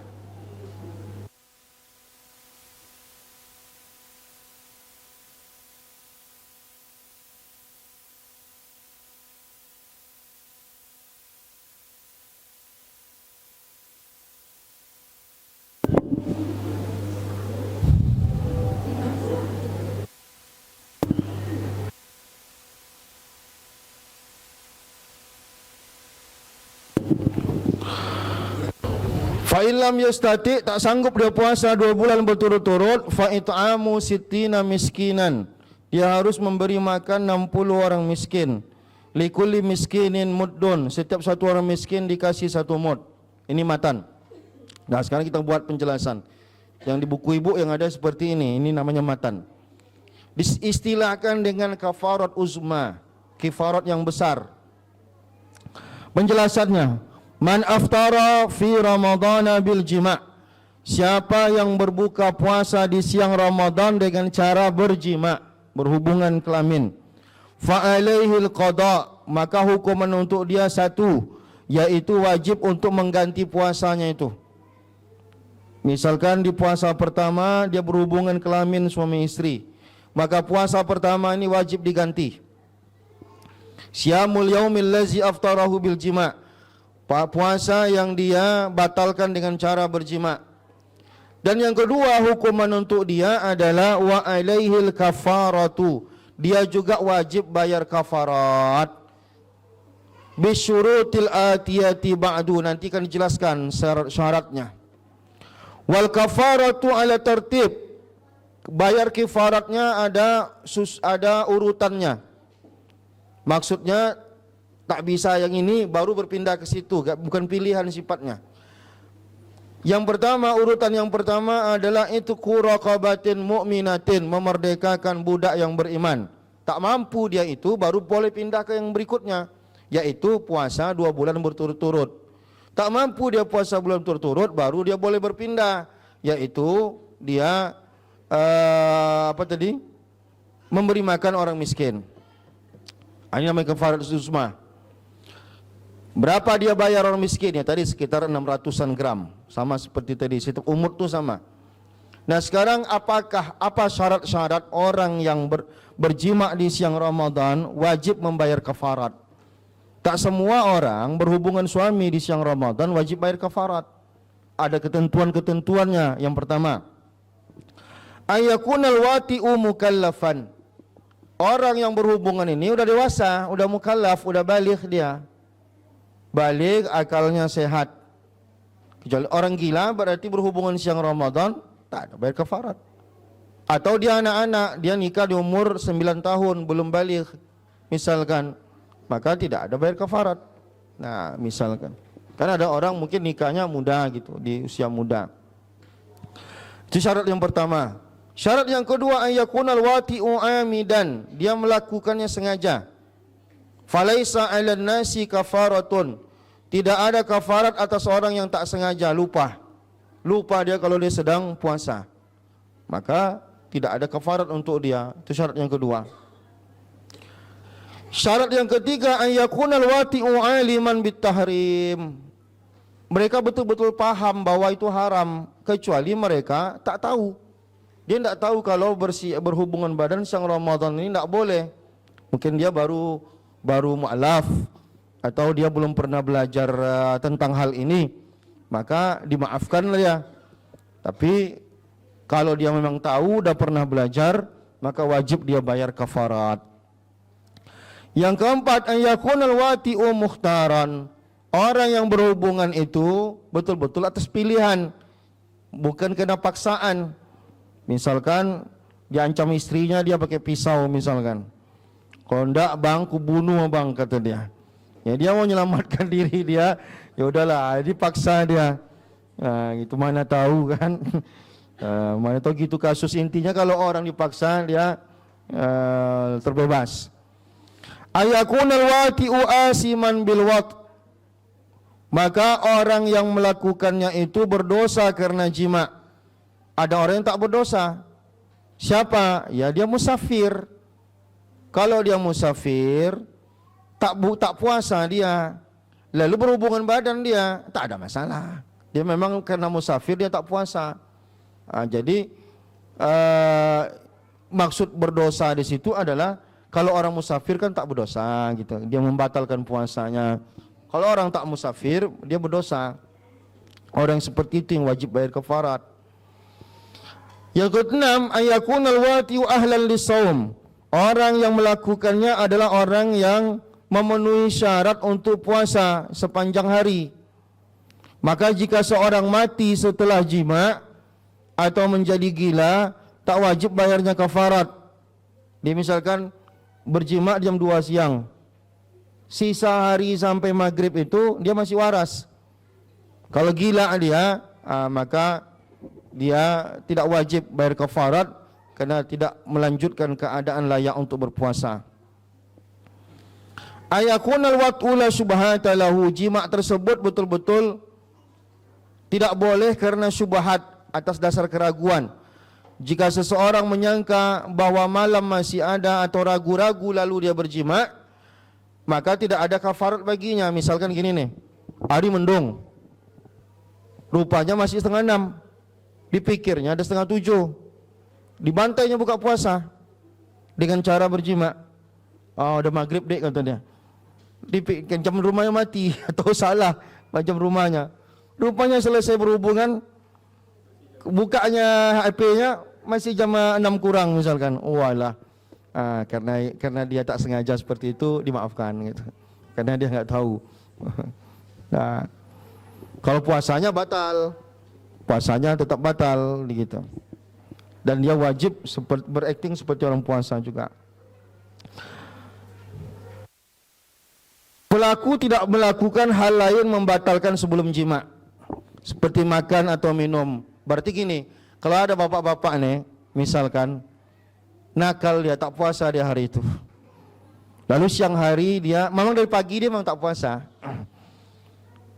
Fa'ilam yastati, tak sanggup dia puasa 2 bulan berturut-turut, fa'it'amu sittina miskinan, dia harus memberi makan 60 orang miskin. Likulli miskinin muddun, setiap satu orang miskin dikasih 1 mud. Ini matan. Nah sekarang kita buat penjelasan. Yang di buku ibu yang ada seperti ini namanya matan. Diistilahkan dengan kafarat uzma, kifarat yang besar. Penjelasannya, man aftara fi ramadhana bil jima', siapa yang berbuka puasa di siang Ramadan dengan cara berjima', berhubungan kelamin, fa alaihil qada, maka hukuman untuk dia 1, yaitu wajib untuk mengganti puasanya itu. Misalkan di puasa pertama dia berhubungan kelamin suami istri, maka puasa pertama ini wajib diganti. Syamul yaumil lazi aftarahu bil jima', puasa yang dia batalkan dengan cara berjima'. Dan yang kedua hukuman untuk dia adalah wa alaihil kafaratu, dia juga wajib bayar kafarat. Bisyurutil atiyati ba'du, nanti akan dijelaskan syaratnya. Wal kafaratu ala tertib, bayar kifaratnya ada urutannya. Maksudnya tak bisa yang ini baru berpindah ke situ, bukan pilihan sifatnya. Yang pertama, urutan yang pertama adalah itu raqabatin mu'minatin, memerdekakan budak yang beriman. Tak mampu dia itu baru boleh pindah ke yang berikutnya, yaitu puasa 2 bulan berturut-turut. Tak mampu dia puasa bulan berturut-turut baru dia boleh berpindah, yaitu dia memberi makan orang miskin. Ini namanya kafarat uzma. Berapa dia bayar orang miskin ya? Tadi sekitar 600-an gram, sama seperti tadi, setiap umur tuh sama. Nah sekarang apa syarat-syarat orang yang berjima di siang Ramadan wajib membayar kafarat? Tak semua orang berhubungan suami di siang Ramadan wajib bayar kafarat. Ada ketentuan-ketentuannya. Yang pertama, ayakunal wati'u mukallafan, orang yang berhubungan ini udah dewasa, udah mukallaf, udah balik dia. Balik, akalnya sehat. Kecuali orang gila berarti berhubungan siang Ramadan tak ada bayar kafarat. Atau dia anak-anak, dia nikah di umur 9 tahun belum balik misalkan, maka tidak ada bayar kafarat. Nah misalkan, kan ada orang mungkin nikahnya muda gitu, di usia muda. Itu syarat yang pertama. Syarat yang kedua, ayakunal wati'u amidan, dia melakukannya sengaja. Falaisa 'alan nasi kafaratun, tidak ada kafarat atas orang yang tak sengaja, lupa dia kalau dia sedang puasa, maka tidak ada kafarat untuk dia. Itu syarat yang kedua. Syarat yang ketiga, ayakunal wati'u aliman bitahrim, mereka betul-betul paham bahwa itu haram, kecuali mereka tak tahu. Dia tidak tahu kalau berhubungan badan siang Ramadan ini tidak boleh. Mungkin dia baru mu'alaf, atau dia belum pernah belajar tentang hal ini, maka dimaafkanlah ya. Tapi kalau dia memang tahu, udah pernah belajar, maka wajib dia bayar kafarat. Yang keempat, ayakunal wati'u mukhtaran, orang yang berhubungan itu betul-betul atas pilihan, bukan kena paksaan. Misalkan diancam istrinya, dia pakai pisau misalkan. Kalau enggak bang, ku bunuh bang, kata dia. Ya dia mau menyelamatkan diri dia, ya udahlah, dipaksa dia. Nah, itu mana tahu kan? Mana tahu gitu kasus. Intinya kalau orang dipaksa dia terbebas. Ayakunal wati'u asiman bil waqt, maka orang yang melakukannya itu berdosa karena jima'. Ada orang yang tak berdosa. Siapa? Ya dia musafir. Kalau dia musafir, tak puasa dia, lalu berhubungan badan dia, tak ada masalah. Dia memang karena musafir dia tak puasa. Jadi maksud berdosa di situ adalah kalau orang musafir kan tak berdosa gitu. Dia membatalkan puasanya. Kalau orang tak musafir dia berdosa. Orang seperti itu yang wajib bayar kafarat. Yang keenam, ayakunal wati'u ahlan lisaum. Orang yang melakukannya adalah orang yang memenuhi syarat untuk puasa sepanjang hari. Maka jika seorang mati setelah jima atau menjadi gila, tak wajib bayarnya kafarat. Dia misalkan berjima jam 2 siang, sisa hari sampai maghrib itu dia masih waras. Kalau gila dia, maka dia tidak wajib bayar kafarat karena tidak melanjutkan keadaan layak untuk berpuasa. Ayakunal wat'u la syubhata lahu. Jima tersebut betul-betul tidak boleh karena syubhat, atas dasar keraguan. Jika seseorang menyangka bahwa malam masih ada atau ragu-ragu lalu dia berjima, maka tidak ada kafarat baginya. Misalkan gini nih, hari mendung, rupanya masih 5:30, dipikirnya ada 6:30, dibantainya buka puasa dengan cara berjima. Udah maghrib dek kata dia. Dipikir jam rumahnya mati atau salah jam rumahnya. Rupanya selesai berhubungan, bukanya HP-nya masih jam 6 kurang misalkan. Walah, karena dia tak sengaja seperti itu, dimaafkan gitu. Karena dia nggak tahu. Nah, kalau puasanya batal, puasanya tetap batal gitu. Dan dia wajib berakting seperti orang puasa juga. Pelaku tidak melakukan hal lain membatalkan sebelum jima, seperti makan atau minum. Berarti gini, kalau ada bapak-bapak nih, misalkan nakal dia tak puasa di hari itu, lalu siang hari dia, memang dari pagi dia memang tak puasa,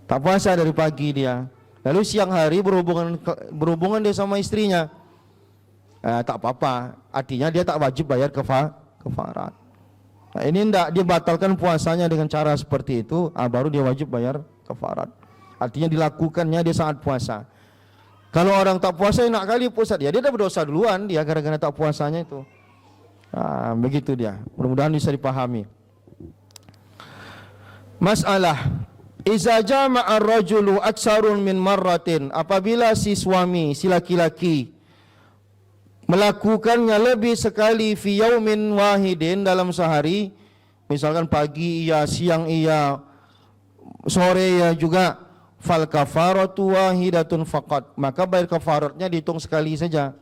tak puasa dari pagi dia, lalu siang hari berhubungan dia sama istrinya, tak apa-apa, artinya dia tak wajib bayar kafarat. Nah, ini enggak, dia batalkan puasanya dengan cara seperti itu, baru dia wajib bayar kafarat. Artinya dilakukannya dia saat puasa. Kalau orang tak puasa enak kali puasa dia dah berdosa duluan dia gara-gara tak puasanya itu. Begitu dia. Mudah-mudahan bisa dipahami. Masalah, iza jama'a ar-rajulu aksarun min marratin, apabila si suami, si laki-laki melakukannya lebih sekali fi yaumin wahidin, dalam sehari, misalkan pagi iya, siang iya, sore ya juga, fal kafaratu wahidatun faqat, maka bayar kafaratnya dihitung sekali saja.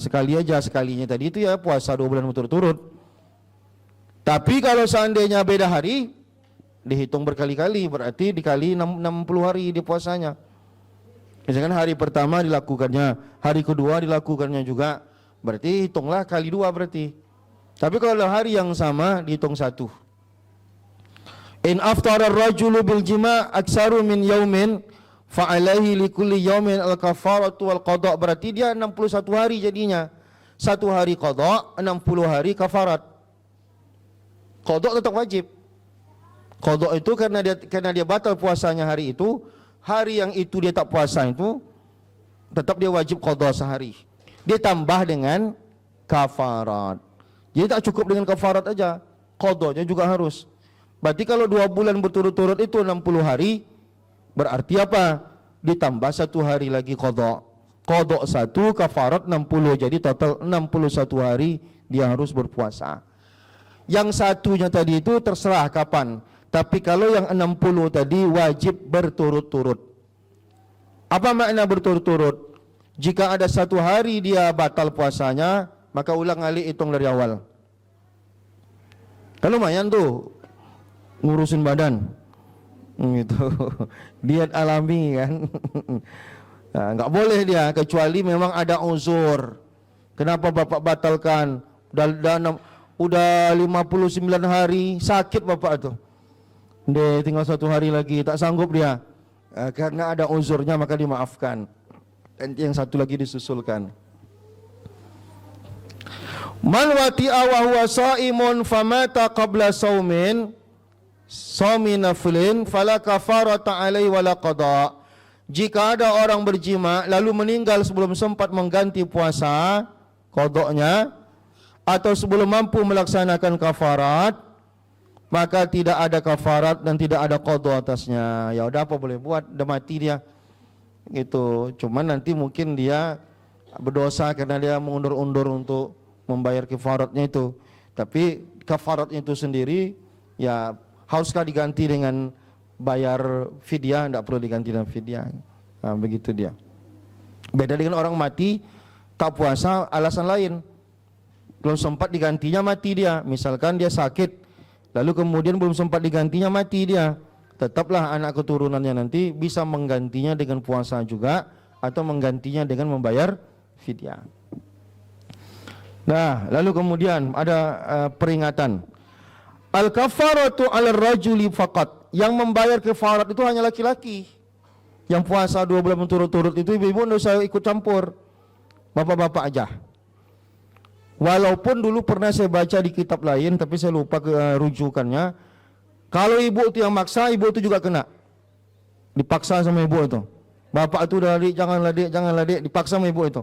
Sekali aja, sekalinya tadi itu ya puasa 2 bulan berturut-turut. Tapi kalau seandainya beda hari, dihitung berkali-kali, berarti dikali 60 hari di puasanya. Misalkan hari pertama dilakukannya, hari kedua dilakukannya juga, berarti hitunglah kali 2 berarti. Tapi kalau hari yang sama dihitung 1. In aftara ar-rajulu bil jima' aktsaru min yaumin fa alaihi likulli yaumin al-kafaratu wal qada', berarti dia 61 hari jadinya. 1 hari qada', 60 hari kafarat. Qada' tetap wajib. Qada' itu karena dia batal puasanya hari itu, hari yang itu dia tak puasa itu tetap dia wajib qada sehari. Dia tambah dengan kafarat. Jadi tak cukup dengan kafarat aja, qadanya juga harus. Berarti kalau 2 bulan berturut-turut itu 60 hari, berarti apa? Ditambah 1 hari lagi qada. Qada 1, kafarat 60, jadi total 61 hari dia harus berpuasa. Yang satunya tadi itu terserah kapan. Tapi kalau yang 60 tadi wajib berturut-turut. Apa makna berturut-turut? Jika ada 1 hari dia batal puasanya, maka ulang alik hitung dari awal. Kan lumayan tuh ngurusin badan, gitu. Diet alami kan. Nah, nggak boleh dia kecuali memang ada uzur. Kenapa bapak batalkan? Udah 59 hari sakit bapak tuh. Dia tinggal 1 hari lagi, tak sanggup dia. Karena ada uzurnya maka dimaafkan. Dan yang 1 lagi disusulkan. Man wati'a wa huwa sha'imun famata qabla saumin. shaumi naflin fala kafarata alaihi wala qada. Jika ada orang berjima lalu meninggal sebelum sempat mengganti puasa qadanya atau sebelum mampu melaksanakan kafarat, maka tidak ada kafarat dan tidak ada qada atasnya. Ya udah, apa boleh buat, udah mati dia. Gitu. Cuman nanti mungkin dia berdosa karena dia mengundur-undur untuk membayar kafaratnya itu. Tapi kafaratnya itu sendiri ya haruskah diganti dengan bayar fidyah, tidak perlu diganti dengan fidyah. Nah, begitu dia. Beda dengan orang mati tak puasa alasan lain, belum sempat digantinya mati dia. Misalkan dia sakit, lalu kemudian belum sempat digantinya mati dia. Tetaplah anak keturunannya nanti bisa menggantinya dengan puasa juga atau menggantinya dengan membayar fidyah. Nah, lalu kemudian ada peringatan. Al-kafaratu 'alal rajuli faqat. Yang membayar kafarat itu hanya laki-laki. Yang puasa 2 bulan berturut-turut itu ibu-ibu tidak usah ikut campur. Bapak-bapak aja. Walaupun dulu pernah saya baca di kitab lain tapi saya lupa rujukannya. Kalau ibu itu yang maksa, ibu itu juga kena. Dipaksa sama ibu itu. Bapak itu udah janganlah dek, dipaksa sama ibu itu.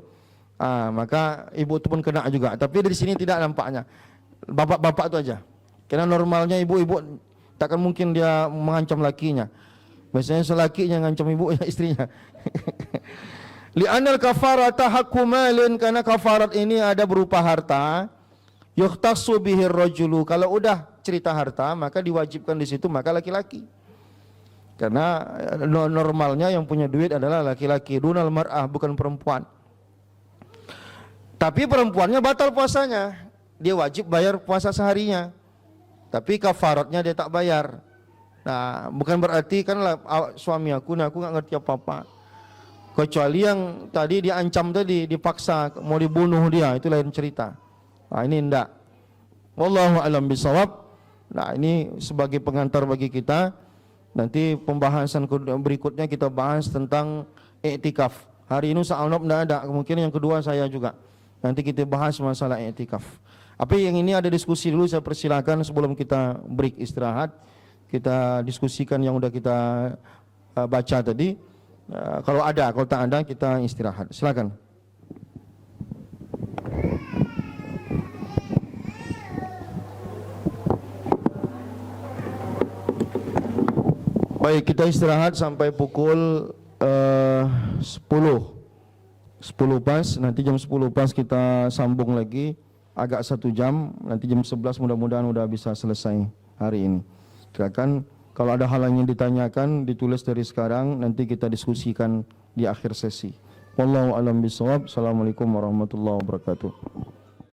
Maka ibu itu pun kena juga. Tapi dari sini tidak nampaknya. Bapak-bapak itu aja. Karena normalnya ibu-ibu takkan mungkin dia mengancam lakinya. Biasanya selakinya mengancam ibu ya istrinya. Li'anal kafarata haqqu malin, karena kafarat ini ada berupa harta. Yukhtassu bihi rajulu. Kalau udah cerita harta maka diwajibkan di situ maka laki-laki. Karena normalnya yang punya duit adalah laki-laki, dunal mar'ah, bukan perempuan. Tapi perempuannya batal puasanya. Dia wajib bayar puasa seharinya. Tapi kafaratnya dia tak bayar. Nah, bukan berarti kan suami aku nggak ngerti apa-apa. Kecuali yang tadi diancam tadi, dipaksa mau dibunuh dia, itu lain cerita. Nah, ini enggak. Wallahu a'lam bishawab. Nah, ini sebagai pengantar bagi kita. Nanti pembahasan berikutnya kita bahas tentang i'tikaf. Hari ini se'alnab enggak ada, kemungkinan yang kedua saya juga. Nanti kita bahas masalah i'tikaf. Tapi yang ini ada diskusi dulu, saya persilakan sebelum kita break istirahat. Kita diskusikan yang udah kita baca tadi. Kalau ada, kalau tak ada kita istirahat. Silakan. Baik, kita istirahat sampai pukul 10 pas. Nanti jam 10 pas kita sambung lagi. Agak 1 jam. Nanti jam 11 mudah-mudahan udah bisa selesai hari ini. Silakan, kalau ada hal yang ditanyakan ditulis dari sekarang, nanti kita diskusikan di akhir sesi. Wallahu a'lam bishawab. Assalamualaikum warahmatullahi wabarakatuh.